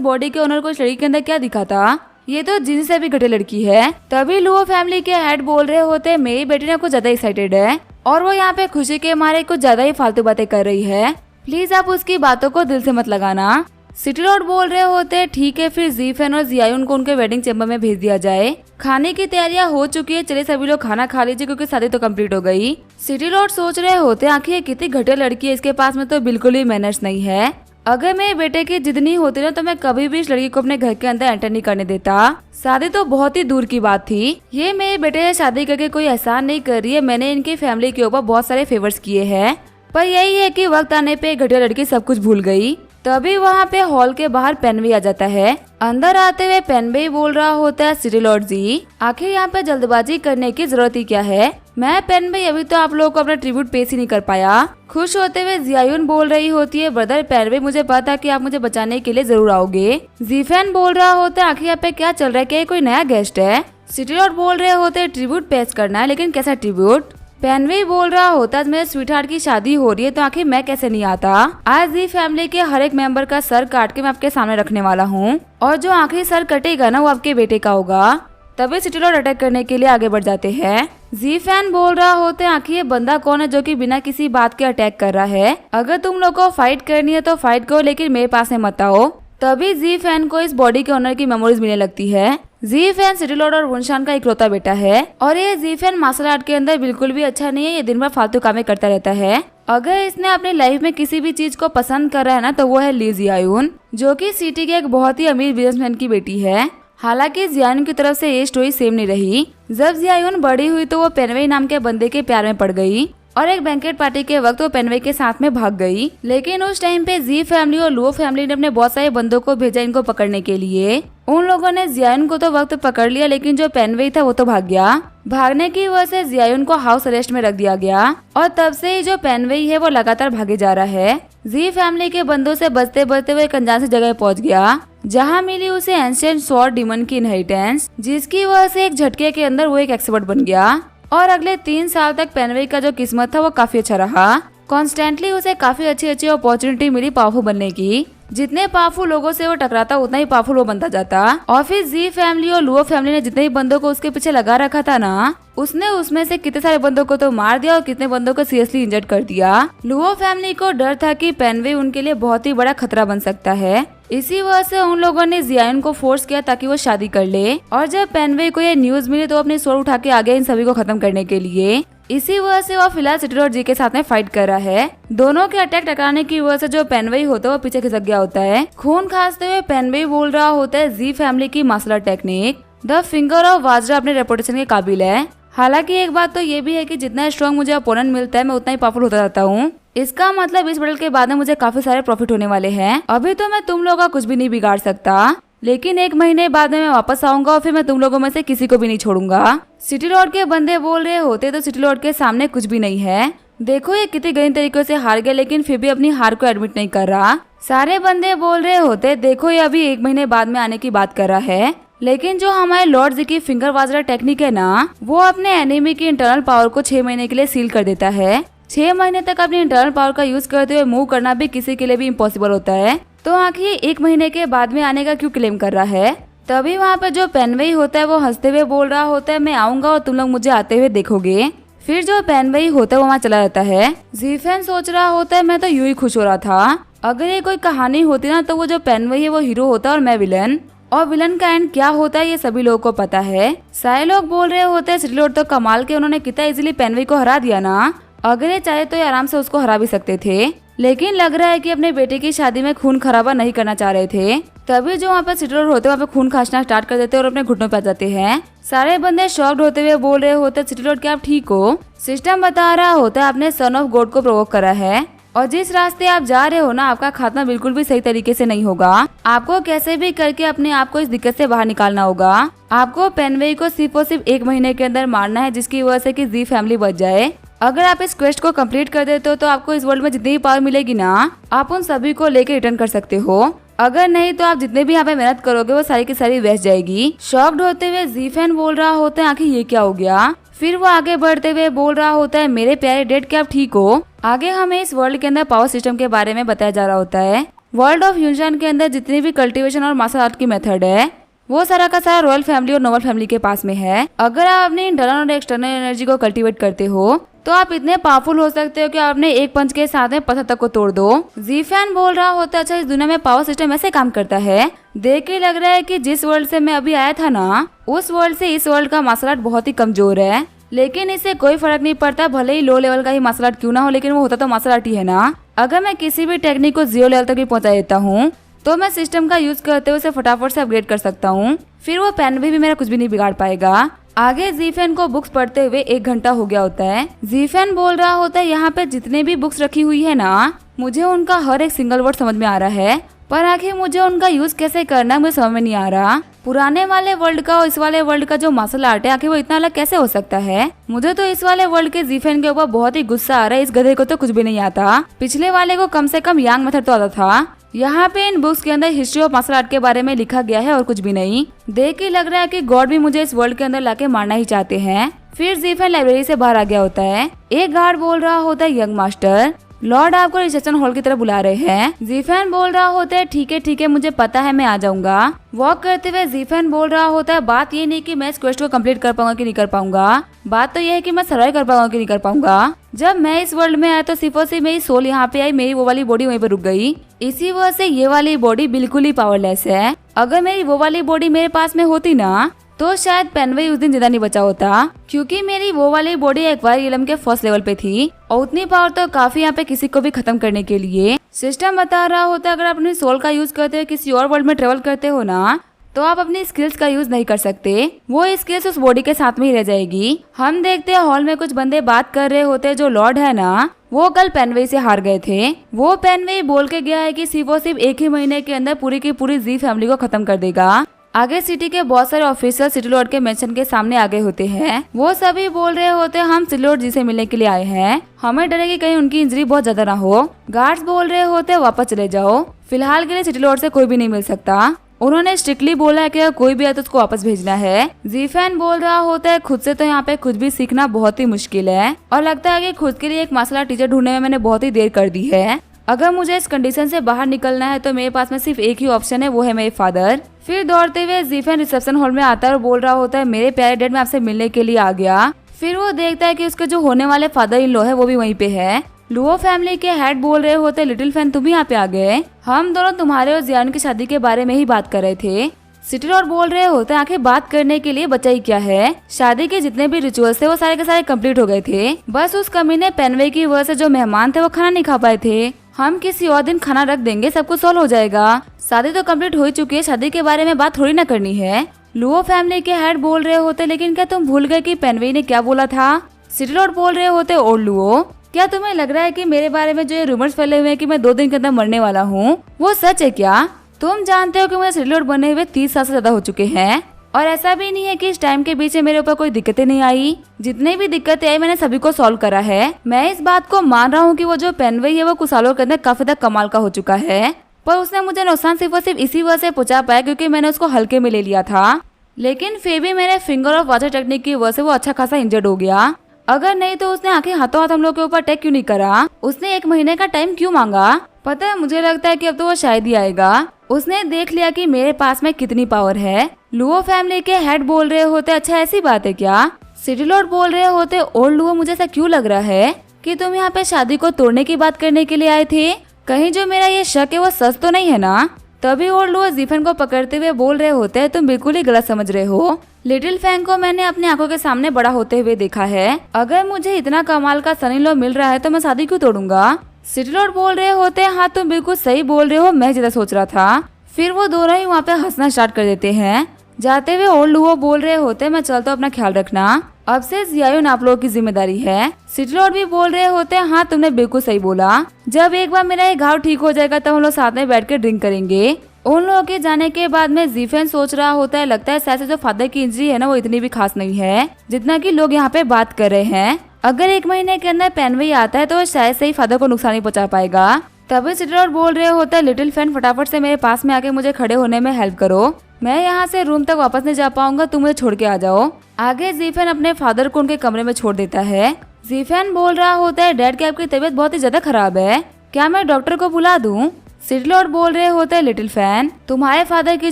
[SPEAKER 1] बॉडी के ओनर को इस लड़की के अंदर क्या दिखा था, ये तो जिन से भी घटे लड़की है। तभी लुओ फैमिली के हेड बोल रहे होते मेरी बेटी ने कुछ ज्यादा एक्साइटेड है और वो यहाँ पे खुशी के मारे कुछ ज्यादा ही फालतू बातें कर रही है, प्लीज आप उसकी बातों को दिल से मत लगाना। सिटी लॉर्ड बोल रहे होते ठीक है फिर जीफेन और जियायुन को उनके वेडिंग चैम्बर में भेज दिया जाए। खाने की तैयारियां हो चुकी है, चलिए सभी लोग खाना खा लीजिए क्योंकि शादी तो कंप्लीट हो गई। सिटी लॉर्ड सोच रहे होते आखिर ये कितनी घटिया लड़की है, इसके पास में तो बिल्कुल ही मैनर्स नहीं है। अगर मेरे बेटे की जिद नहीं होती ना तो मैं कभी भी इस लड़की को अपने घर के अंदर एंटर नहीं करने देता। शादी तो बहुत ही दूर की बात थी, ये मेरे बेटे से शादी करके कोई एहसान नहीं कर रही है। मैंने इनकी फैमिली के ऊपर बहुत सारे फेवर्स किए हैं, पर यही है कि वक्त आने पे घटिया लड़की सब कुछ भूल गई। तभी वहाँ पे हॉल के बाहर पेनवे आ जाता है। अंदर आते हुए पेनवे बोल रहा होता है सिटी लॉर्ड जी आखिर यहाँ पे जल्दबाजी करने की जरूरत ही क्या है, मैं पेनवे अभी तो आप लोगों को अपना ट्रिब्यूट पेश ही नहीं कर पाया। खुश होते हुए जियायुन बोल रही होती है ब्रदर पेनवे मुझे पता कि आप मुझे बचाने के लिए जरूर आओगे। जीफेन बोल रहा होता है आखिर यहाँ पे क्या चल रहा है, क्या कोई नया गेस्ट है। सिटी लॉर्ड बोल रहे होते ट्रिब्यूट पेश करना है, लेकिन कैसा ट्रिब्यूट। पेनवे बोल रहा होता मेरे स्वीटहार्ट की शादी हो रही है तो आखिर मैं कैसे नहीं आता। आज जी फैमिली के हर एक मेंबर का सर काट के मैं आपके सामने रखने वाला हूँ और जो आखिरी सर कटेगा ना वो आपके बेटे का होगा। तभी सिटी लॉर्ड अटैक करने के लिए आगे बढ़ जाते हैं। जी फैन बोल रहा होते आखिर ये बंदा कौन है जो कि बिना किसी बात के अटैक कर रहा है। अगर तुम लोग को फाइट करनी है तो फाइट करो, लेकिन मेरे पास में मत आओ। तभी जी फैन को इस बॉडी के ओनर की मेमोरीज मिलने लगती है। जी फैन सिटी लॉर्ड और वुनशान का इकलौता बेटा है और ये जी फैन मार्शल आर्ट के अंदर बिल्कुल भी अच्छा नहीं है, ये दिन भर फालतू कामें करता रहता है। अगर इसने अपनी लाइफ में किसी भी चीज को पसंद करा है ना तो वो है ली जियायुन जो कि सिटी के एक बहुत ही अमीर बिजनेसमैन की बेटी है। हालांकि जियायुन की तरफ से ये स्टोरी सेम नहीं रही। जब जियायुन बड़ी हुई तो वो पेनवे नाम के बंदे के प्यार में पड़ गई और एक बैंकेट पार्टी के वक्त वो पेनवे के साथ में भाग गई। लेकिन उस टाइम पे जी फैमिली और लुओ फैमिली ने अपने बहुत सारे बंदों को भेजा इनको पकड़ने के लिए। उन लोगों ने जियायुन को तो वक्त पकड़ लिया, लेकिन जो पेनवे था वो तो भाग गया। भागने की वजह से जियायुन को हाउस अरेस्ट में रख दिया गया और तब से ही जो पेनवे है वो लगातार भागे जा रहा है। जी फैमिली के बंदों से बचते बचते वो एक अनजान सी जगह पहुंच गया जहां मिली उसे एंशिएंट स्वॉर्ड डीमन की इनहेरिटेंस, जिसकी वजह से एक झटके के अंदर वो एक एक्सपर्ट बन गया और अगले 3 साल तक पेनवे का जो किस्मत था वो काफी अच्छा रहा। कॉन्स्टेंटली उसे काफी अच्छी अपॉर्चुनिटी मिली पावरफुल बनने की। जितने पावरफुल लोगों से वो टकराता उतना ही पावरफुल वो बनता जाता। और फिर जी फैमिली और लुओ फैमिली ने जितने भी बंदों को उसके पीछे लगा रखा था ना, उसने उसमें से कितने सारे बंदों को तो मार दिया और कितने बंदों को सीरियसली इंजर्ड कर दिया। लुओ फैमिली को डर था कि पेनवे उनके लिए बहुत ही बड़ा खतरा बन सकता है। इसी वजह से उन लोगों ने जियायुन को फोर्स किया ताकि वो शादी कर ले। और जब पेनवे को ये न्यूज मिली तो अपनी स्वॉर्ड उठा के आ गया इन सभी को खत्म करने के लिए। इसी वजह से वो फिलहाल सिटी लॉर्ड जी के साथ में फाइट कर रहा है। दोनों के अटैक टकराने की वजह से जो पेनवे होता है वो पीछे खिसक गया होता है। खून खांसते हुए पेनवे बोल रहा होता है जी फैमिली की martial art technique the finger of Vajra अपने रेपुटेशन के काबिल है। हालांकि एक बात तो ये भी है कि जितना स्ट्रॉन्ग मुझे अपोनेंट मिलता है मैं उतना ही पावरफुल होता जाता हूँ। इसका मतलब इस बैटल के बाद में मुझे काफी सारे प्रॉफिट होने वाले हैं। अभी तो मैं तुम लोगों का कुछ भी नहीं बिगाड़ सकता, लेकिन 1 महीने बाद में मैं वापस आऊंगा और फिर मैं तुम लोगों में से किसी को भी नहीं छोड़ूंगा। सिटी लॉर्ड के बंदे बोल रहे होते तो सिटी लॉर्ड के सामने कुछ भी नहीं है। देखो ये कितने गलत तरीकों से हार गया, लेकिन फिर भी अपनी हार को एडमिट नहीं कर रहा। सारे बंदे बोल रहे होते देखो ये अभी 1 महीने बाद में आने की बात कर रहा है, लेकिन जो हमारे लॉर्ड जी की फिंगर वाजरा टेक्निक है ना, वो अपने एनिमी की इंटरनल पावर को 6 महीने के लिए सील कर देता है। 6 महीने तक अपनी इंटरनल पावर का यूज करते हुए मूव करना भी किसी के लिए भी इम्पॉसिबल होता है। तो आखिर 1 महीने के बाद में आने का क्यों क्लेम कर रहा है। तभी वहाँ पे जो पेनवे होता है वो हंसते हुए बोल रहा होता है मैं आऊंगा और तुम लोग मुझे आते हुए देखोगे। फिर जो पेनवे होता है वो वहाँ चला जाता है। जीफेन सोच रहा होता है मैं तो यूं ही खुश हो रहा था, अगर ये कोई कहानी होती ना तो वो जो पेनवे है वो हीरो होता और मैं विलन, और विलन का एंड क्या होता है ये सभी लोगों को पता है। सारे लोग बोल रहे होते हैं सिटी लॉर्ड तो कमाल के, उन्होंने कितना इजीली पेनवे को हरा दिया ना, अगर ये चाहे तो ये आराम से उसको हरा भी सकते थे, लेकिन लग रहा है कि अपने बेटे की शादी में खून खराबा नहीं करना चाह रहे थे। तभी जो वहाँ पे सिटी लॉर्ड होते हैं वहाँ पे खून खांसना स्टार्ट कर देते हैं और अपने घुटनों पे आ जाते हैं। सारे बंदे शॉक्ड होते हुए बोल रहे होते सिटी लॉर्ड क्या आप ठीक हो। सिस्टम बता रहा होता है आपने सन ऑफ गॉड को प्रोवोक करा है और जिस रास्ते आप जा रहे हो ना आपका खात्मा बिल्कुल भी सही तरीके से नहीं होगा। आपको कैसे भी करके अपने आप को इस दिक्कत से बाहर निकालना होगा। आपको पेनवे को सिर्फ और सिर्फ 1 महीने के अंदर मारना है, जिसकी वजह से कि जी फैमिली बच जाए। अगर आप इस क्वेस्ट को कंप्लीट कर देते हो तो आपको इस वर्ल्ड में जितनी भी पावर मिलेगी ना, आप उन सभी को लेके रिटर्न कर सकते हो। अगर नहीं तो आप जितने भी यहाँ पे मेहनत करोगे वो सारी की सारी वेस्ट जाएगी। शॉक्ड होते हुए जीफेन बोल रहा होता है आखिर ये क्या हो गया। फिर वो आगे बढ़ते हुए बोल रहा होता है मेरे प्यारे डेड, क्या आप ठीक हो। आगे हमें इस वर्ल्ड के अंदर पावर सिस्टम के बारे में बताया जा रहा होता है। वर्ल्ड ऑफ यूनिशन के अंदर जितनी भी कल्टीवेशन और मार्शल आर्ट की मेथड है वो सारा का सारा रॉयल फैमिली और नोबल फैमिली के पास में है। अगर आप अपनी इंटरनल और एक्सटर्नल एनर्जी को कल्टीवेट करते हो तो आप इतने पावरफुल हो सकते हो कि आप अपने एक पंच के साथ में पत्थर तक को तोड़ दो। जीफैन बोल रहा होता है अच्छा इस दुनिया में पावर सिस्टम ऐसे काम करता है। देख के लग रहा है कि जिस वर्ल्ड से मैं अभी आया था ना उस वर्ल्ड से इस वर्ल्ड का मार्शल आर्ट बहुत ही कमजोर है, लेकिन इससे कोई फर्क नहीं पड़ता, भले ही लो लेवल का ही मार्शल आर्ट क्यों ना हो, लेकिन वो होता तो मार्शल आर्ट ही है ना। अगर मैं किसी भी टेक्निक को 0 लेवल तक भी पहुंचा देता हूँ तो मैं सिस्टम का यूज करते हुए उसे फटाफट से अपग्रेड कर सकता हूँ। फिर वो पेनवे भी मेरा कुछ भी नहीं बिगाड़ पाएगा। आगे जीफेन को बुक्स पढ़ते हुए 1 घंटा हो गया होता है। जीफेन बोल रहा होता है यहाँ पे जितने भी बुक्स रखी हुई है ना मुझे उनका हर एक सिंगल वर्ड समझ में आ रहा है, पर आखिर मुझे उनका यूज कैसे करना है मुझे समझ में नहीं आ रहा। पुराने वाले वर्ल्ड का और इस वाले वर्ल्ड का जो मार्शल आर्ट है आखिर वो इतना अलग कैसे हो सकता है। मुझे तो इस वाले वर्ल्ड के जीफेन के ऊपर बहुत ही गुस्सा आ रहा है। इस गधे को तो कुछ भी नहीं आता। पिछले वाले को कम से कम यांग मेथड तो आता था। यहाँ पे इन बुक्स के अंदर हिस्ट्री ऑफ मार्शल आर्ट के बारे में लिखा गया है और कुछ भी नहीं। देख के लग रहा है कि गॉड भी मुझे इस वर्ल्ड के अंदर लाके मारना ही चाहते हैं। फिर जीफेन लाइब्रेरी से बाहर आ गया होता है। एक गार्ड बोल रहा होता है यंग मास्टर लॉर्ड आपको रिसेप्शन हॉल की तरफ बुला रहे हैं। जीफेन बोल रहा होता है ठीक है मुझे पता है मैं आ जाऊंगा। वॉक करते हुए जीफेन बोल रहा होता है बात ये नहीं कि मैं इस क्वेस्ट को कंप्लीट कर पाऊंगा कि नहीं कर पाऊंगा, बात तो ये है कि मैं सर्वाइव कर पाऊंगा कि नहीं कर पाऊंगा। जब मैं इस वर्ल्ड में आया तो सिर्फ और सिर्फ मेरी सोल यहाँ पे आई, मेरी वो वाली बॉडी वहीं पे रुक गई। इसी वजह से ये वाली बॉडी बिल्कुल ही पावरलेस है। अगर मेरी वो वाली बॉडी मेरे पास में होती ना तो शायद पेनवे उस दिन जिंदा नहीं बचा होता, क्योंकि मेरी वो वाली बॉडी एक्वायर इलम के फर्स्ट लेवल पे थी और उतनी पावर तो काफी यहाँ पे किसी को भी खत्म करने के लिए। सिस्टम बता रहा होता है अगर आप अपनी सोल का यूज करते हुए किसी और वर्ल्ड में ट्रेवल करते हो ना तो आप अपनी स्किल्स का यूज नहीं कर सकते, वो स्किल्स उस बॉडी के साथ में ही रह जाएगी। हम देखते हैं हॉल में कुछ बंदे बात कर रहे होते हैं। जो लॉर्ड है ना वो कल पेनवे से हार गए थे। वो पेनवे बोल के गया है कि सिर्फ और सिर्फ 1 ही महीने के अंदर पूरी की पूरी जी फैमिली को खत्म कर देगा। आगे सिटी के बहुत सारे ऑफिसर सिटी लॉर्ड के मेंशन के सामने आगे होते हैं। वो सभी बोल रहे होते हैं हम सिटी लॉर्ड जी से मिलने के लिए आए हैं, हमें डर है कि कहीं उनकी इंजरी बहुत ज्यादा ना हो। गार्ड्स बोल रहे होते हैं वापस चले जाओ, फिलहाल के लिए सिटी लॉर्ड से कोई भी नहीं मिल सकता। उन्होंने स्ट्रिक्टली बोला है कि अगर कोई भी है तो उसको वापस भेजना है। जीफैन बोल रहा होता है खुद से तो यहाँ पे कुछ भी सीखना बहुत ही मुश्किल है और लगता है कि खुद के लिए एक मार्शल आर्ट टीचर ढूंढने में मैंने बहुत ही देर कर दी है। अगर मुझे इस कंडीशन से बाहर निकलना है तो मेरे पास में सिर्फ एक ही ऑप्शन है, वो है मेरे फादर। फिर दौड़ते हुए जीफैन रिसेप्शन हॉल में आता है और बोल रहा होता है मेरे प्यारे डैड मैं आपसे मिलने के लिए आ गया। फिर वो देखता है कि उसके जो होने वाले फादर इन लॉ है वो भी वहीं पे है। लुओ फैमिली के हेड बोल रहे होते लिटिल फैन तुम भी यहाँ पे आ गए, हम दोनों तुम्हारे और जियान की शादी के बारे में ही बात कर रहे थे। सिटी लॉर्ड बोल रहे होते आखिर बात करने के लिए बचा ही क्या है, शादी के जितने भी रिचुअल्स थे वो सारे के सारे कंप्लीट हो गए थे। बस उस कमीने पेनवे की वजह से जो मेहमान थे वो खाना नहीं खा पाए थे। हम किसी और दिन खाना रख देंगे, सब कुछ सॉल्व हो जाएगा। शादी तो कंप्लीट हो ही चुकी है, शादी के बारे में बात थोड़ी ना करनी है। लुओ फैमिली के हेड बोल रहे होते लेकिन क्या तुम भूल गए कि पेनवे ने क्या बोला था। सिटी लॉर्ड बोल रहे होते और लुओ क्या तुम्हें लग रहा है कि मेरे बारे में जो ये रूमर्स फैले हुए हैं कि मैं 2 दिन के अंदर मरने वाला हूँ वो सच है क्या। तुम जानते हो कि मुझे सिटी लॉर्ड बने हुए 30 साल से ज्यादा हो चुके हैं और ऐसा भी नहीं है कि इस टाइम के बीच मेरे ऊपर कोई दिक्कतें नहीं आई। जितनी भी दिक्कतें आई मैंने सभी को सॉल्व करा है। मैं इस बात को मान रहा हूँ कि वो जो पेनवे है वो कुछ सालों के अंदर काफी तक कमाल का हो चुका है, पर उसने मुझे नुकसान सिर्फ और सिर्फ इसी वजह से पहुंचा पाया क्योंकि मैंने उसको हल्के में ले लिया था। लेकिन फिर भी मेरे फिंगर ऑफ वाटर टेक्निक की वजह से वो अच्छा खासा इंजर्ड हो गया। अगर नहीं तो उसने आखिर हाथों हाथ हम लोग के ऊपर अटैक क्यों नहीं करा, उसने 1 महीने का टाइम क्यों मांगा। पता है मुझे लगता है कि अब तो वो शायद ही आएगा। उसने देख लिया कि मेरे पास में कितनी पावर है। लुओ फैमिली के हेड बोल रहे होते अच्छा ऐसी बात है क्या। सिटी लॉर्ड बोल रहे होते और लुओ मुझे ऐसा क्यों लग रहा है कि तुम यहाँ पे शादी को तोड़ने की बात करने के लिए आए थे, कहीं जो मेरा ये शक है वो सच तो नहीं है ना। तभी और लुओ जीफन को पकड़ते हुए बोल रहे होते तुम बिल्कुल ही गलत समझ रहे हो। लिटिल फैन को मैंने अपनी आंखों के सामने बड़ा होते हुए देखा है। अगर मुझे इतना कमाल का सन इन लॉ मिल रहा है तो मैं शादी क्यों तोड़ूंगा। सिटी लॉर्ड बोल रहे होते हाँ तुम बिल्कुल सही बोल रहे हो, मैं ज्यादा सोच रहा था। फिर वो दोनों ही वहाँ पे हंसना स्टार्ट कर देते हैं। जाते हुए और लुओ बोल रहे होते मैं चलता हूँ, अपना ख्याल रखना, अब से जियायुन आप लोगों की जिम्मेदारी है। सिटी लॉर्ड भी बोल रहे होते हाँ तुमने बिल्कुल सही बोला, जब एक बार मेरा ये घाव ठीक हो जाएगा तब हम लोग साथ में बैठ कर ड्रिंक करेंगे। उन लोगों के जाने के बाद में जीफेन सोच रहा होता है लगता है शायद जो फादर की इंजरी है ना वो इतनी भी खास नहीं है जितना कि लोग यहाँ पे बात कर रहे हैं। अगर 1 महीने के अंदर पेनवे आता है तो शायद से ही फादर को नुकसान नहीं पहुंचा पाएगा, तभी सिटी बोल रहे होते हैं, लिटिल फैन फटाफट से मेरे पास में आके मुझे खड़े होने में हेल्प करो, मैं यहाँ से रूम तक वापस नहीं जा पाऊंगा, तुम मुझे छोड़ के आ जाओ। आगे जीफेन अपने फादर को उनके कमरे में छोड़ देता है। जीफेन बोल रहा होता है, डैड की आपकी तबीयत बहुत ही ज्यादा खराब है, क्या मैं डॉक्टर को बुला दूं? सिटी लॉर्ड बोल रहे होते हैं, लिटिल फैन तुम्हारे फादर की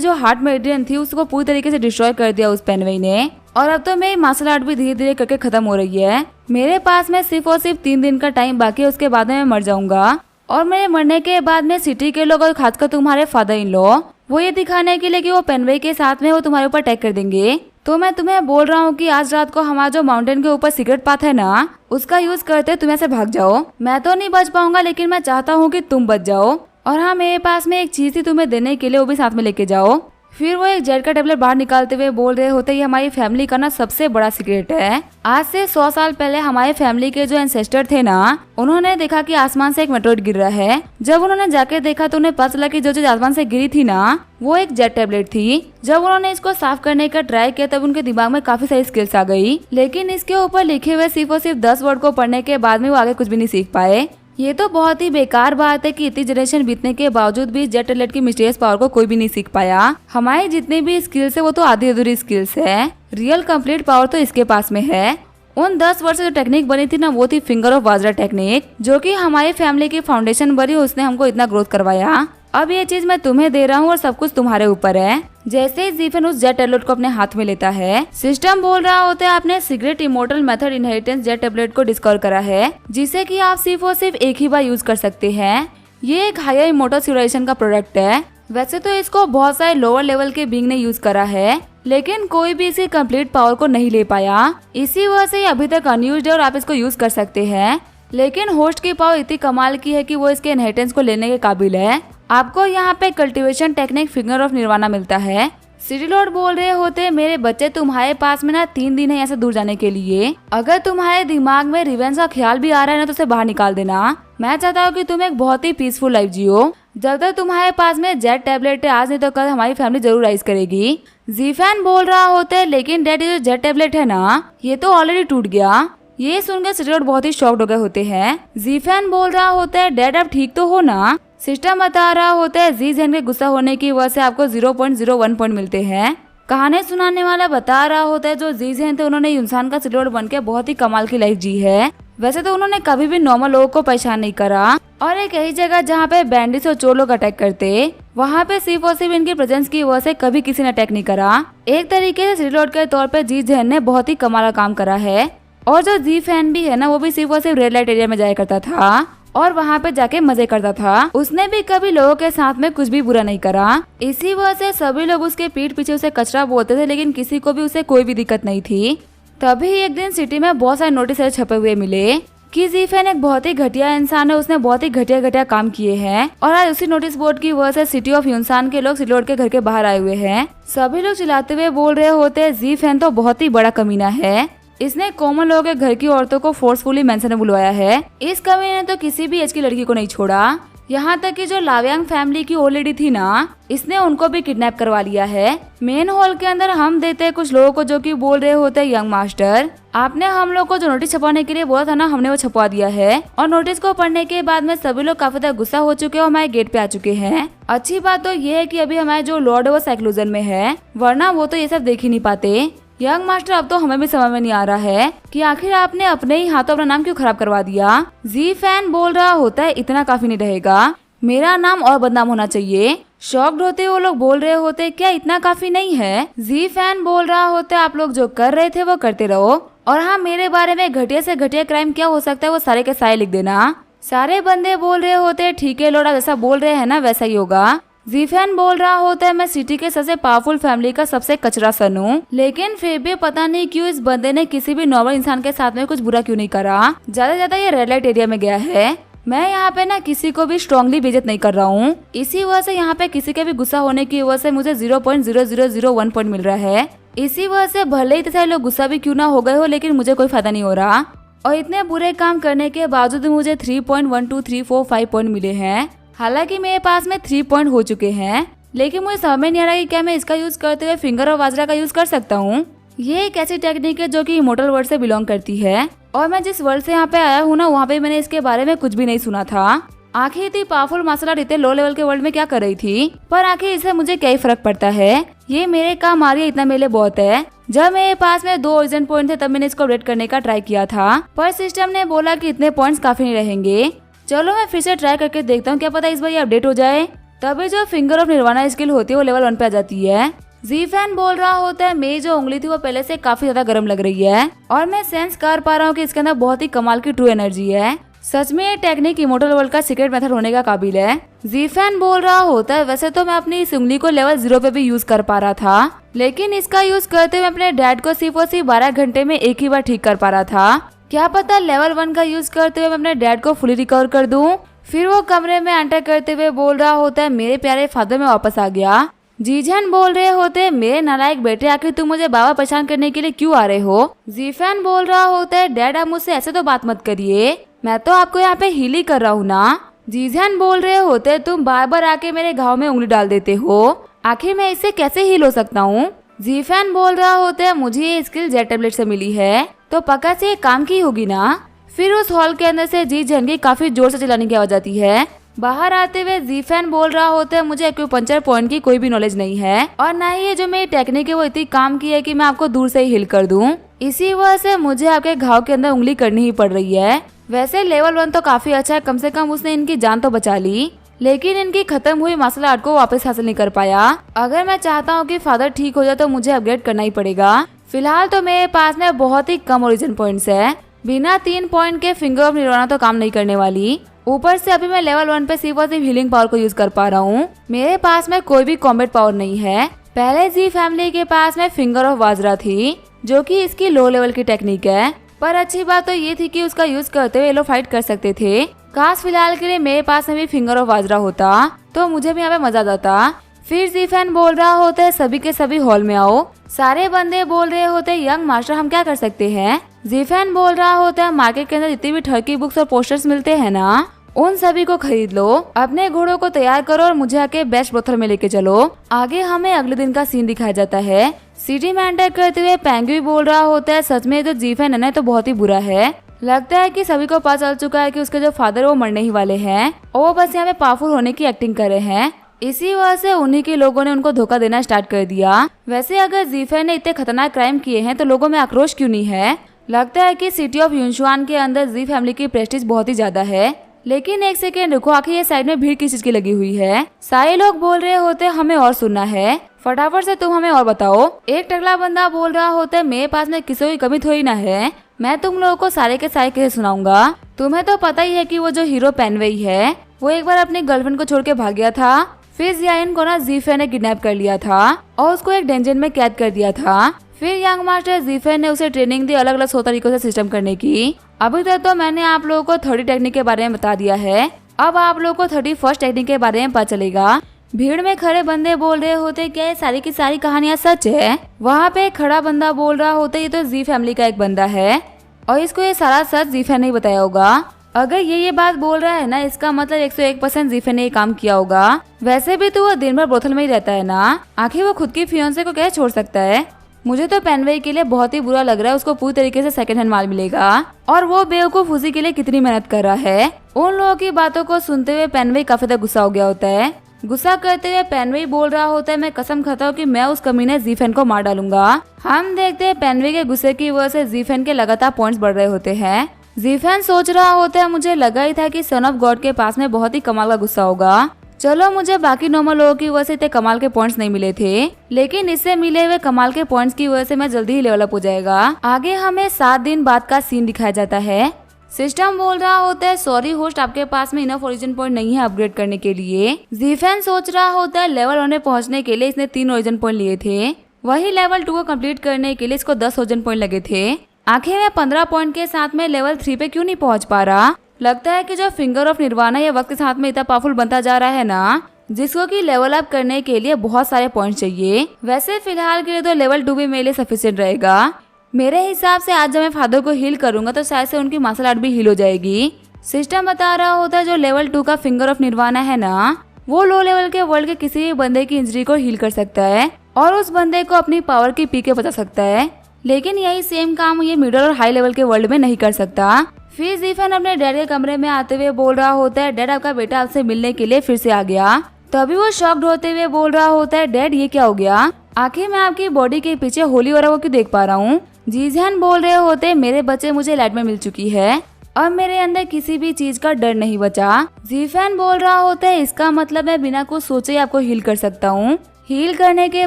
[SPEAKER 1] जो हार्ट मेडिसिन थी उसको पूरी तरीके से डिस्ट्रॉय कर दिया उस पेनवे ने, और अब तो मेरी मार्शल आर्ट भी धीरे धीरे करके खत्म हो रही है। मेरे पास में सिर्फ और सिर्फ 3 दिन का टाइम बाकी है, उसके बाद में मैं मर जाऊंगा। और मेरे मरने के बाद में सिटी के लोग और खासकर तुम्हारे फादर इन लॉ वो ये दिखाने के लिए कि वो पेनवे के साथ में वो तुम्हारे ऊपर अटैक कर देंगे। तो मैं तुम्हें बोल रहा हूँ कि आज रात को हमारा जो माउंटेन के ऊपर सीक्रेट पाथ है ना, उसका यूज करते तुम ऐसे भाग जाओ। मैं तो नहीं बच पाऊंगा, लेकिन मैं चाहता हूँ कि तुम बच जाओ। और हाँ, मेरे पास में एक चीज थी तुम्हें देने के लिए, वो भी साथ में लेके जाओ। फिर वो एक जेड का टेबलेट बाहर निकालते हुए बोल रहे होते, ये हमारी फैमिली का ना सबसे बड़ा सीक्रेट है। आज से 100 साल पहले हमारे फैमिली के जो एंसेस्टर थे ना, उन्होंने देखा कि आसमान से एक मेटेरिट गिर रहा है। जब उन्होंने जाके देखा तो उन्हें पता चला कि जो चीज आसमान से गिरी थी ना, वो एक जेड टेबलेट थी। जब उन्होंने इसको साफ करने का ट्राई किया तब उनके दिमाग में काफी सारी स्किल्स आ गई, लेकिन इसके ऊपर लिखे हुए सिर्फ और सिर्फ 10 वर्ड को पढ़ने के बाद में वो आगे कुछ भी नहीं सीख पाए। ये तो बहुत ही बेकार बात है कि इतनी जनरेशन बीतने के बावजूद भी जेट टेबलेट की मिस्टीरियस पावर को कोई भी नहीं सीख पाया। हमारी जितनी भी स्किल्स है वो तो आधी अधूरी स्किल्स है, रियल कंप्लीट पावर तो इसके पास में है। उन 10 वर्ष से जो टेक्निक बनी थी ना, वो थी फिंगर ऑफ वाजरा टेक्निक, जो कि हमारी फैमिली की फाउंडेशन बनी, उसने हमको इतना ग्रोथ करवाया। अब ये चीज मैं तुम्हें दे रहा हूँ और सब कुछ तुम्हारे ऊपर है। जैसे ही जीफेन उस जेट टेबलेट को अपने हाथ में लेता है, सिस्टम बोल रहा होता है, आपने secret immortal method inheritance jet tablet को डिस्कवर करा है, जिसे कि आप सिर्फ और सिर्फ एक ही बार यूज कर सकते हैं। ये एक हायर इमोर्टल सिविलाइजेशन का प्रोडक्ट है। वैसे तो इसको बहुत सारे लोअर लेवल के बीइंग ने यूज करा है, लेकिन कोई भी इसकी कंप्लीट पावर को नहीं ले पाया। इसी वजह से अभी तक अनयूज्ड है और आप इसको यूज कर सकते हैं। लेकिन होस्ट की पावर इतनी कमाल की है कि वो इसके इनहेरिटेंस को लेने के काबिल है। आपको यहाँ पे cultivation technique finger of nirvana मिलता है। सिटी लॉर्ड बोल रहे होते, मेरे बच्चे तुम्हारे पास में ना 3 दिन है यहाँ से दूर जाने के लिए। अगर तुम्हारे दिमाग में रिवेंज का ख्याल भी आ रहा है ना, तो उसे बाहर निकाल देना। मैं चाहता हूँ कि तुम एक बहुत ही पीसफुल लाइफ जियो। जब तक तुम्हारे पास में जेट टैबलेट है, आज नहीं तो कल हमारी फैमिली जरूर राइज करेगी। जीफैन बोल रहा होता है, लेकिन डैड ये जो जेट टैबलेट है ना, ये तो ऑलरेडी टूट गया। ये सुनकर सिटी लॉर्ड बहुत ही शॉक्ड हो गए होते हैं। जीफैन बोल रहा होता है, डैड आप ठीक तो हो ना? सिस्टम बता रहा होता है, जी जैन के गुस्सा होने की वजह से आपको 0.01 पॉइंट मिलते हैं। कहानी सुनाने वाला बता रहा होता है, जो जी जैन थे उन्होंने इंसान का सिटी लॉर्ड बन के बहुत ही कमाल की लाइफ जी है। वैसे तो उन्होंने कभी भी नॉर्मल लोगों को परेशान नहीं करा, और एक ऐसी जगह जहाँ पे बैंडिट्स और चोर लोग अटैक करते, वहाँ पे सिर्फ और सिर्फ इनकी प्रेजेंस की वजह से कभी किसी ने अटैक नहीं करा। एक तरीके से सिटी लॉर्ड के तौर पे जी जैन ने बहुत ही कमाल का काम करा है। और जो जी फैन भी है ना, वो भी सिर्फ और सिर्फ रेड लाइट एरिया में जाया करता था और वहाँ पे जाके मजे करता था। उसने भी कभी लोगों के साथ में कुछ भी बुरा नहीं करा। इसी वजह से सभी लोग उसके पीठ पीछे उसे कचरा बोलते थे, लेकिन किसी को भी उसे कोई भी दिक्कत नहीं थी। तभी एक दिन सिटी में बहुत सारे नोटिस छपे हुए मिले कि जीफैन एक बहुत ही घटिया इंसान है, उसने बहुत ही घटिया काम किए हैं। और आज उसी नोटिस बोर्ड की वजह से सिटी ऑफ यूनसान के लोग सिटी लॉर्ड के घर के बाहर आए हुए हैं। सभी लोग चिल्लाते हुए बोल रहे होते हैं, जीफैन तो बहुत ही बड़ा कमीना है, इसने कॉमन लोगों के घर की औरतों को फोर्सफुली मेंशन में बुलवाया है। इस कमीने ने तो किसी भी एज की लड़की को नहीं छोड़ा, यहाँ तक कि जो लावियांग फैमिली की ओल्ड लेडी थी ना, इसने उनको भी किडनैप करवा लिया है। मेन हॉल के अंदर हम देते हैं कुछ लोगों को, जो कि बोल रहे होते हैं, यंग मास्टर आपने हम लोग को जो नोटिस छपवाने के लिए बोला था ना, हमने वो छपवा दिया है। और नोटिस को पढ़ने के बाद में सभी लोग काफी ज्यादा गुस्सा हो चुके हैं और हमारे गेट पे आ चुके हैं। अच्छी बात तो ये है कि अभी हमारे जो लॉर्ड है वो साइक्लोजन में है, वरना वो तो ये सब देख ही नहीं पाते। यंग मास्टर, अब तो हमें भी समझ में नहीं आ रहा है कि आखिर आपने अपने ही हाथों अपना नाम क्यों खराब करवा दिया। जी फैन बोल रहा होता है, इतना काफी नहीं रहेगा, मेरा नाम और बदनाम होना चाहिए। शॉक्ड होते वो लोग बोल रहे होते, क्या इतना काफी नहीं है? जी फैन बोल रहा होता, आप लोग जो कर रहे थे वो करते रहो, और हाँ, मेरे बारे में घटिया से घटिया क्राइम क्या हो सकता है वो सारे के सारे लिख देना। सारे बंदे बोल रहे होते, ठीक है लॉर्ड, आप जैसा बोल रहे हैं ना वैसा ही होगा। जीफैन बोल रहा होता है, मैं सिटी के सबसे पावरफुल फैमिली का सबसे कचरा सन हूँ, लेकिन फिर भी पता नहीं क्यों इस बंदे ने किसी भी नॉर्मल इंसान के साथ में कुछ बुरा क्यों नहीं करा। ज्यादा ये रेड लाइट एरिया में गया है। मैं यहाँ पे ना किसी को भी स्ट्रांगली बेइज्जत नहीं कर रहा हूँ। इसी वजह से यहाँ पे किसी के भी गुस्सा होने की वजह से मुझे 0.0001 पॉइंट मिल रहा है। इसी वजह से भले ही इतने सारे लोग गुस्सा भी क्यों ना हो गए हो, लेकिन मुझे कोई फायदा नहीं हो रहा। और इतने बुरे काम करने के बावजूद मुझे 3.12345 पॉइंट मिले हैं। हालांकि मेरे पास में 3 पॉइंट हो चुके हैं, लेकिन मुझे समझ में नहीं आ रहा कि क्या मैं इसका यूज करते हुए फिंगर और वाजरा का यूज कर सकता हूँ। ये एक ऐसी टेक्निक है जो कि इमोर्टल वर्ल्ड से बिलोंग करती है, और मैं जिस वर्ल्ड से यहाँ पे आया हूँ ना, वहाँ पे मैंने इसके बारे में कुछ भी नहीं सुना था। आखिर इतनी पावरफुल मार्शल आर्ट इतने लो लेवल के वर्ल्ड में क्या कर रही थी, पर आखिर इससे मुझे क्या ही फर्क पड़ता है, ये मेरे काम आ रही है, इतना मेरे लिए बहुत है। जब मेरे पास में 2 ओरिजिन पॉइंट थे तब मैंने इसको अपडेट करने का ट्राई किया था, पर सिस्टम ने बोला कि इतने पॉइंट्स काफी नहीं रहेंगे। चलो मैं फिर से ट्राई करके देखता हूँ, क्या पता इस बार ये अपडेट हो जाए। तभी जो फिंगर ऑफ निर्वाणा स्किल होती है वो लेवल 1 पे आ जाती है। जी-फैन बोल रहा होता है मेरी जो उंगली थी वो पहले से काफी ज्यादा गर्म लग रही है और मैं सेंस कर पा रहा हूँ कि इसके अंदर बहुत ही कमाल की ट्रू एनर्जी है। सच में ये टेक्निक इमोर्टल वर्ल्ड का सीक्रेट मेथड होने का काबिल है। जी-फैन बोल रहा होता है वैसे तो मैं अपनी इस उंगली को लेवल 0 पे भी यूज कर पा रहा था, लेकिन इसका यूज करते हुए अपने डैड को सिर्फ और सिर्फ 12 घंटे में एक ही बार ठीक कर पा रहा था। क्या पता लेवल 1 का यूज करते हुए मैं अपने डैड को फुली रिकवर कर दूं। फिर वो कमरे में एंटर करते हुए बोल रहा होता है मेरे प्यारे फादर, में वापस आ गया। जी-फैन बोल रहे होते मेरे नालायक बेटे, आखिर तुम मुझे बाबा परेशान करने के लिए क्यों आ रहे हो। जी-फैन बोल रहा होता है डैड आप मुझसे ऐसे तो बात मत करिए, मैं तो आपको यहाँ पे हील ही कर रहा हूँ ना। जी-फैन बोल रहे होते तुम बार बार आके मेरे घाव में उंगली डाल देते हो, आखिर मैं इससे कैसे हील हो सकता हूँ। जी-फैन बोल रहा होता है मुझे ये स्किल जेट टैबलेट से मिली है तो पक्का से काम की होगी ना। फिर उस हॉल के अंदर से जी-जन की काफी जोर से चिल्लाने की आवाज आती है। बाहर आते हुए जी-फैन बोल रहा होता है मुझे एक्यूपंक्चर पॉइंट की कोई भी नॉलेज नहीं है और ना ही ये जो मेरी टेक्निक है वो इतनी काम की है कि मैं आपको दूर से ही हिल कर दूं। इसी वजह से मुझे आपके घाव के अंदर उंगली करनी ही पड़ रही है। वैसे लेवल 1 तो काफी अच्छा है, कम से कम उसने इनकी जान तो बचा ली, लेकिन इनकी खत्म हुई मार्शल आर्ट को वापस हासिल नहीं कर पाया। अगर मैं चाहता हूँ कि फादर ठीक हो जाए तो मुझे अपग्रेड करना ही पड़ेगा। फिलहाल तो मेरे पास में बहुत ही कम ओरिजिन पॉइंट्स है, बिना 3 पॉइंट के फिंगर ऑफ निर्वाणा तो काम नहीं करने वाली। ऊपर से अभी मैं लेवल 1 पे सिर्फ और सिर्फ हीलिंग पावर को यूज कर पा रहा हूँ, मेरे पास में कोई भी कॉम्बैट पावर नहीं है। पहले जी फैमिली के पास में फिंगर ऑफ वाजरा थी जो कि इसकी लो लेवल की टेक्निक है, पर अच्छी बात तो ये थी कि उसका यूज करते हुए ये लोग फाइट कर सकते थे। काश फिलहाल के लिए मेरे पास में भी फिंगर ऑफ वाजरा होता तो मुझे भी यहाँ पे मजा आ जाता। फिर जी-फैन बोल रहा होता है सभी के सभी हॉल में आओ। सारे बंदे बोल रहे होते यंग मास्टर हम क्या कर सकते हैं। जी-फैन बोल रहा होता है मार्केट के अंदर जितनी भी ठगी बुक्स और पोस्टर्स मिलते हैं ना उन सभी को खरीद लो, अपने घोड़ों को तैयार करो और मुझे आके बेस्ट ब्रोथल में लेके चलो। आगे हमें अगले दिन का सीन दिखाया जाता है। सिटी में एंटर करते हुए पेंगुइन बोल रहा होता है सच में जो जी-फैन है ना तो बहुत ही बुरा है, लगता है कि सभी को पता चल चुका है कि उसके जो फादर वो मरने ही वाले हैं और वो बस यहाँ पे पावरफुल होने की एक्टिंग कर रहे हैं। इसी वजह से उन्हीं के लोगों ने उनको धोखा देना स्टार्ट कर दिया। वैसे अगर जी-फैन ने इतने खतरनाक क्राइम किए हैं तो लोगों में आक्रोश क्यों नहीं है। लगता है कि सिटी ऑफ यूनशुआन के अंदर जी फैमिली की प्रेस्टीज बहुत ही ज्यादा है। लेकिन एक सेकेंड रुको, आखिर ये साइड में भीड़ किस चीज की लगी हुई है। सारे लोग बोल रहे होते हमें और सुनना है, फटाफट से तुम हमें और बताओ। एक टकला बंदा बोल रहा होता है मेरे पास में किसी की कमी थोड़ी ना है, मैं तुम लोगों को सारे के सारे कैसे सुनाऊंगा। तुम्हें तो पता ही है कि वो जो हीरो पेनवेई है वो एक बार अपनी गर्लफ्रेंड को छोड़ के भाग गया था, फिर जियान को ना जी-फैन ने किडनैप कर लिया था और उसको एक डेंजन में कैद कर दिया था। फिर यंग मास्टर जी-फैन ने उसे ट्रेनिंग दी अलग अलग 100 तरीकों से सिस्टम करने की। अभी तक तो मैंने आप लोगों को 30 टेक्निक के बारे में बता दिया है, अब आप लोगों को 31st टेक्निक के बारे में पता चलेगा। भीड़ में खड़े बंदे बोल रहे होते क्या ये सारी की सारी कहानियां सच है। वहाँ पे खड़ा बंदा बोल रहा होता ये तो जी फैमिली का एक बंदा है और इसको ये सारा सच जी-फैन ने बताया होगा। अगर ये बात बोल रहा है ना इसका मतलब 101% जी-फैन ने ये काम किया होगा। वैसे भी तो वो दिन भर बोतल में ही रहता है ना, आखिर वो खुद की फियांसे को कैसे छोड़ सकता है। मुझे तो पेनवेई के लिए बहुत ही बुरा लग रहा है, उसको पूरी तरीके से सेकंड हैंड माल मिलेगा और वो बेवकूफ उसी के लिए कितनी मेहनत कर रहा है। उन लोगों की बातों को सुनते हुए पेनवेई काफी ज्यादा गुस्सा हो गया होता है। गुस्सा करते हुए पेनवेई बोल रहा होता है मैं कसम खाता हूँ कि मैं उस कमीने जी-फैन को मार डालूंगा। हम देखते हैं पेनवेई के गुस्से की वजह से जी-फैन के लगातार पॉइंट्स बढ़ रहे होते हैं। जी-फैन सोच रहा होता है मुझे लगा ही था कि सन ऑफ गॉड के पास में बहुत ही कमाल का गुस्सा होगा। चलो मुझे बाकी नॉर्मल लोगों की वजह से इतने कमाल के पॉइंट्स नहीं मिले थे, लेकिन इससे मिले हुए कमाल के पॉइंट्स की वजह से मैं जल्दी ही लेवल अप हो जाएगा। आगे हमें 7 दिन बाद का सीन दिखाया जाता है। सिस्टम बोल रहा होता है सॉरी होस्ट आपके पास में इनफ ओरिजिन पॉइंट नहीं है अपग्रेड करने के लिए। जी-फैन सोच रहा होता है लेवल 1 में पहुंचने के लिए इसने 3 ओरिजिन पॉइंट लिए थे, वही लेवल 2 को कम्प्लीट करने के लिए इसको 10 ओरिजिन पॉइंट लगे थे। आखिर में 15 पॉइंट के साथ में लेवल 3 पे क्यों नहीं पहुंच पा रहा। लगता है कि जो फिंगर ऑफ निर्वाणा ये वक्त के साथ में इतना पावरफुल बनता जा रहा है ना, जिसको कि लेवल अप करने के लिए बहुत सारे पॉइंट चाहिए। वैसे फिलहाल के लिए तो लेवल 2 भी मेरे लिए सफिशिएंट रहेगा। मेरे हिसाब से आज जब मैं फादर को हील करूंगा तो शायद से उनकी मार्शल आर्ट भी हील हो जाएगी। सिस्टम बता रहा होता है जो लेवल 2 का फिंगर ऑफ निर्वाणा है ना वो लो लेवल के वर्ल्ड के किसी भी बंदे की इंजरी को हील कर सकता है और उस बंदे को अपनी पावर की पी के बचा सकता है। लेकिन यही सेम काम ये मिडिल और हाई लेवल के वर्ल्ड में नहीं कर सकता। फिर जीफन अपने डैड के कमरे में आते हुए बोल रहा होता है, डैड आपका बेटा आपसे मिलने के लिए फिर से आ गया। तभी वो शॉक्ड होते हुए बोल रहा होता है, डैड ये क्या हो गया? आखिर मैं आपकी बॉडी के पीछे होली हो रहा वो क्यों देख पा रहा हूँ? जीजन बोल रहे होते, मेरे बच्चे मुझे लाइट में मिल चुकी है और मेरे अंदर किसी भी चीज का डर नहीं बचा। जीफन बोल रहा होता है, इसका मतलब मैं बिना कुछ सोचे ही आपको हील कर सकता हूँ। हील करने के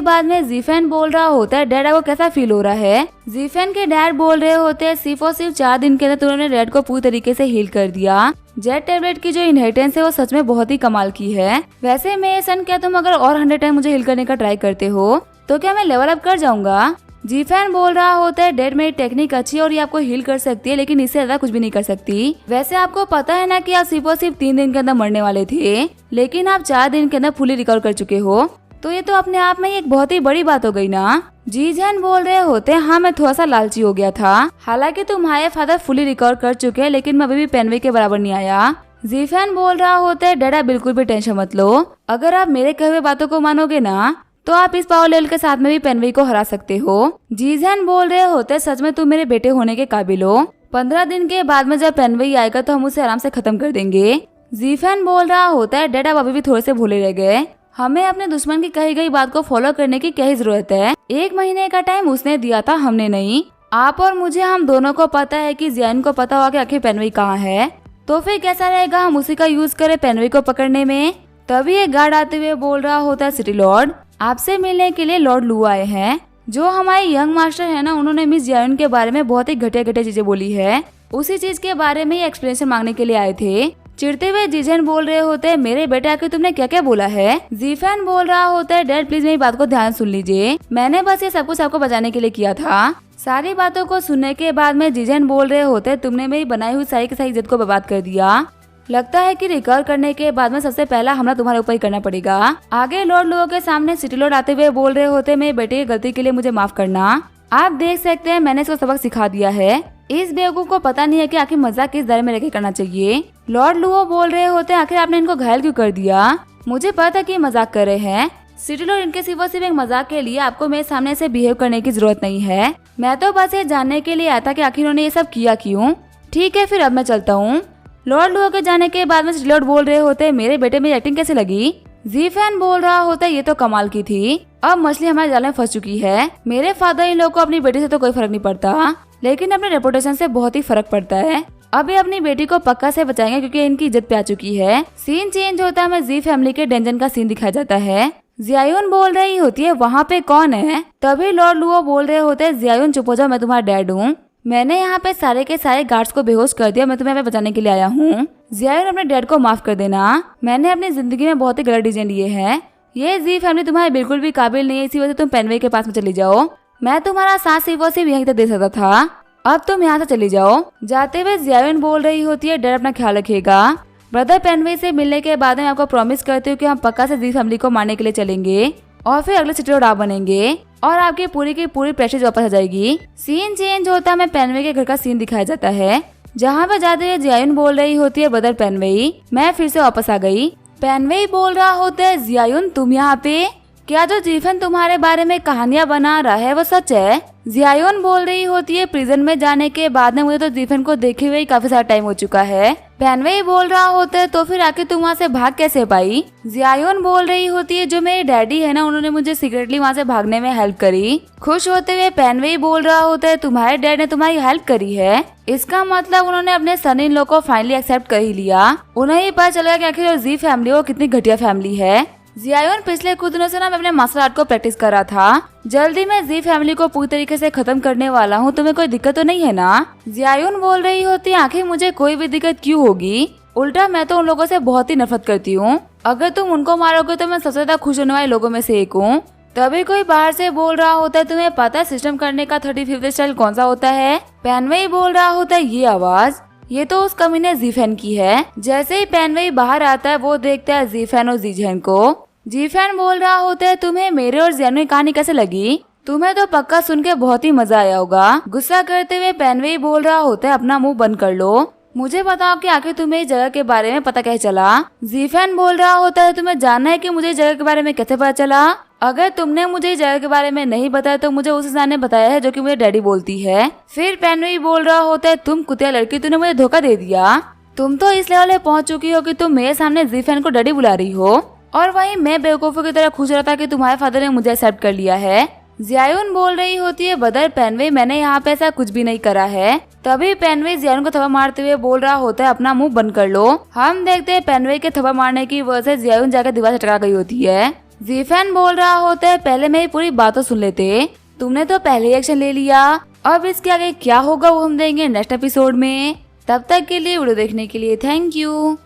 [SPEAKER 1] बाद में जीफन बोल रहा होता है, डैड आपको कैसा फील हो रहा है? जीफन के डैड बोल रहे होते हैं, सिर्फ और सिर्फ 4 दिन के अंदर तुमने डैड को पूरी तरीके से हील कर दिया। जेड टैबलेट की जो इनहेरिटेंस है वो सच में बहुत ही कमाल की है। वैसे मेरे सन, क्या तुम अगर और 100 टाइम मुझे हील करने का ट्राई करते हो तो क्या मैं लेवल अप कर जाऊंगा? जीफन बोल रहा होता है, डैड मेरी टेक्निक अच्छी है और ये आपको हील कर सकती है, लेकिन इससे ज्यादा कुछ भी नहीं कर सकती। वैसे आपको पता है ना कि आप सिर्फ और सिर्फ 3 दिन के अंदर मरने वाले थे, लेकिन आप 4 दिन के अंदर फुली रिकवर कर चुके हो, तो ये तो अपने आप में एक बहुत ही बड़ी बात हो गई ना। जीजन बोल रहे होते हैं, हाँ मैं थोड़ा सा लालची हो गया था। हालांकि तुम्हारे फादर फुली रिकवर कर चुके हैं, लेकिन मैं अभी भी पेनवे के बराबर नहीं आया। जीफन बोल रहा होता है, डैड आप बिल्कुल भी टेंशन मत लो, अगर आप मेरे कहे हुए बातों को मानोगे ना तो आप इस पावर लेवल के साथ में भी पेनवे को हरा सकते हो। जीजन बोल रहे होते, सच में तुम मेरे बेटे होने के काबिल हो। 15 दिन के बाद में जब पेनवे आएगा तो हम उसे आराम से खत्म कर देंगे। जीफन बोल रहा होता है, डैड आप अभी भी थोड़े से भूले रह गए, हमें अपने दुश्मन की कही गई बात को फॉलो करने की क्या ही जरूरत है? 1 महीने का टाइम उसने दिया था, हमने नहीं। आप और मुझे, हम दोनों को पता है कि जियान को पता होगा कि आखिर पेनवे कहाँ है, तो फिर कैसा रहेगा हम उसी का यूज करें पेनवे को पकड़ने में। तभी एक गार्ड आते हुए बोल रहा होता है, सिटी लॉर्ड आपसे मिलने के लिए लॉर्ड लू आए हैं। जो हमारे यंग मास्टर है ना, उन्होंने मिस जियान के बारे में बहुत ही घटिया घटिया चीजें बोली है, उसी चीज के बारे में एक्सप्लेनेशन मांगने के लिए आए थे। चिढ़ते हुए जीजन बोल रहे होते हैं, मेरे बेटे आके तुमने क्या क्या बोला है? जीफन बोल रहा होता है, डैड प्लीज मेरी बात को ध्यान सुन लीजिए, मैंने बस ये सब कुछ आपको बचाने के लिए किया था। सारी बातों को सुनने के बाद में जीजन बोल रहे होते हैं, तुमने मेरी बनाई हुई सारी की सारी इज्जत को बर्बाद कर दिया। लगता है कि रिकवर करने के बाद में सबसे पहला हमला तुम्हारे ऊपर ही करना पड़ेगा। आगे लॉर्ड लोगों के सामने सिटी लॉर्ड आते हुए बोल रहे होते, मेरे बेटे की गलती के लिए मुझे माफ करना। आप देख सकते हैं मैंने इसको सबक सिखा दिया है, इस बेवकूफ को पता नहीं है कि आखिर मजाक किस दायरे में रहकर करना चाहिए। लॉर्ड लुओ बोल रहे होते हैं, आखिर आपने इनको घायल क्यों कर दिया? मुझे पता था कि मजाक कर रहे हैं। सिटी लॉर्ड, इनके सिर्फ एक मजाक के लिए आपको मेरे सामने से बिहेव करने की जरूरत नहीं है, मैं तो बस ये जानने के लिए आया था कि आखिर उन्होंने ये सब किया क्यों। ठीक है फिर अब मैं चलता हूँ। लॉर्ड लुओ के जाने के बाद में सिटी लॉर्ड बोल रहे होते हैं, मेरे बेटे में एक्टिंग कैसे लगी? जीफन बोल रहा होता है, ये तो कमाल की थी, अब मछली हमारे जाल में फंस चुकी है। मेरे फादर इन लोगों को अपनी बेटी से तो कोई फर्क नहीं पड़ता, लेकिन अपने रेपुटेशन से बहुत ही फर्क पड़ता है। अभी अपनी बेटी को पक्का से बचाएंगे क्योंकि इनकी इज्जत पे आ चुकी है। सीन चेंज होता है, हमें जी फैमिली के डेंजन का सीन दिखाया जाता है। जियायुन बोल रही होती है, वहाँ पे कौन है? तभी लॉर्ड लुओ बोल रहे होते हैं, जियायुन चुप हो जाओ, मैं तुम्हारा डैड हूँ, मैंने यहाँ पे सारे के सारे गार्ड्स को बेहोश कर दिया, मैं तुम्हें यहाँ पे बचाने के लिए आया हूँ। जियायुन अपने डैड को माफ कर देना, मैंने अपनी जिंदगी में बहुत ही गलत डिसीजन लिए हैं, ये जी फैमिली तुम्हारे बिल्कुल भी काबिल नहीं है, इसी वजह से तुम पेनवे के पास में चली जाओ, मैं तुम्हारा साथ सिर्फ और सिर्फ यहीं तक दे सकता था, अब तुम यहाँ से चली जाओ। जाते हुए जियायुन बोल रही होती है, डैड अपना ख्याल रखिएगा, ब्रदर पेनवे से मिलने के बाद मैं आपको प्रॉमिस करती हूँ कि हम पक्का से जी फैमिली को मारने के लिए चलेंगे और फिर अगले सिटी लॉर्ड बनेंगे और आपकी पूरी की पूरी प्रेस्टीज वापस आ जाएगी। सीन चेंज होता है, हमें पेनवे के घर का सीन दिखाया जाता है, जहाँ पे जाते हुए जियायुन बोल रही होती है, ब्रदर पेनवे मैं फिर से वापस आ गई। पेनवे बोल रहा होता है, जियायुन तुम यहाँ पे, क्या जो जीफन तुम्हारे बारे में कहानियां बना रहा है वो सच है? जियायुन बोल रही होती है, प्रिजन में जाने के बाद में मुझे तो जीफन को देखे हुए काफी सारा टाइम हो चुका है। पेनवे बोल रहा होता है, तो फिर आके तुम वहाँ से भाग कैसे पाई? जियायुन बोल रही होती है, जो मेरे डैडी है ना, उन्होंने मुझे सीक्रेटली वहाँ से भागने में हेल्प करी। खुश होते हुए पेनवे बोल रहा होता है, तुम्हारे डैड ने तुम्हारी हेल्प करी है, इसका मतलब उन्होंने अपने सन इन लॉ को फाइनली एक्सेप्ट कर ही लिया। उन्हें ही पता चला कि आखिर जी फैमिली वो कितनी घटिया फैमिली है। जियायुन पिछले कुछ दिनों से ना मैं अपने मार्शल आर्ट को प्रैक्टिस कर रहा था, जल्दी मैं जी फैमिली को पूरी तरीके से खत्म करने वाला हूँ, तुम्हें कोई दिक्कत तो नहीं है ना? जियायुन बोल रही होती है, आखिर मुझे कोई भी दिक्कत क्यों होगी, उल्टा मैं तो उन लोगों से बहुत ही नफरत करती हूँ, अगर तुम उनको मारोगे तो मैं सबसे ज्यादा खुश होने वाले लोगों में से एक हूँ। तभी कोई बाहर से बोल रहा होता है, तुम्हें पता है सिस्टम करने का 35th स्टाइल कौन सा होता है? पेनवे बोल रहा होता है, ये आवाज ये तो उस कमीने जीफन की है। जैसे ही पेनवे बाहर आता है वो देखता है जीफन और जीजन को। जीफन बोल रहा होता है, तुम्हें मेरे और जियान की कहानी कैसे लगी? तुम्हें तो पक्का सुन के बहुत ही मजा आया होगा। गुस्सा करते हुए पेनवे बोल रहा होता है, अपना मुंह बंद कर लो, मुझे बताओ कि आखिर तुम्हें इस जगह के बारे में पता कैसे चला। जीफेन बोल रहा होता है, तुम्हें जानना है कि मुझे इस जगह के बारे में कैसे पता चला। अगर तुमने मुझे इस जगह के बारे में नहीं बताया तो मुझे उस इंसान ने बताया है जो कि मुझे डैडी बोलती है। फिर पेनवी बोल रहा होता है, तुम कुतिया लड़की, तूने मुझे धोखा दे दिया। तुम तो इस लेवल पे पहुंच चुकी हो कि तुम मेरे सामने जीफेन को डैडी बुला रही हो, और वहीं मैं बेवकूफों की तरह खुश रहा था कि तुम्हारे फादर ने मुझे एक्सेप्ट कर लिया है। जियायुन बोल रही होती है, बदर पेनवे, मैंने यहाँ पे ऐसा कुछ भी नहीं करा है। तभी पेनवे जियायुन को थप्पड़ मारते हुए बोल रहा होता है, अपना मुंह बंद कर लो। हम देखते हैं पेनवे के थप्पड़ मारने की वजह से जियायुन जाकर दीवार से टकरा गई होती है। जीफेन बोल रहा होता है, पहले मेरी पूरी बात तो सुन लेते, तुमने तो पहले ही एक्शन ले लिया। अब इसके आगे क्या होगा वो हम देंगे नेक्स्ट एपिसोड में। तब तक के लिए वीडियो देखने के लिए थैंक यू।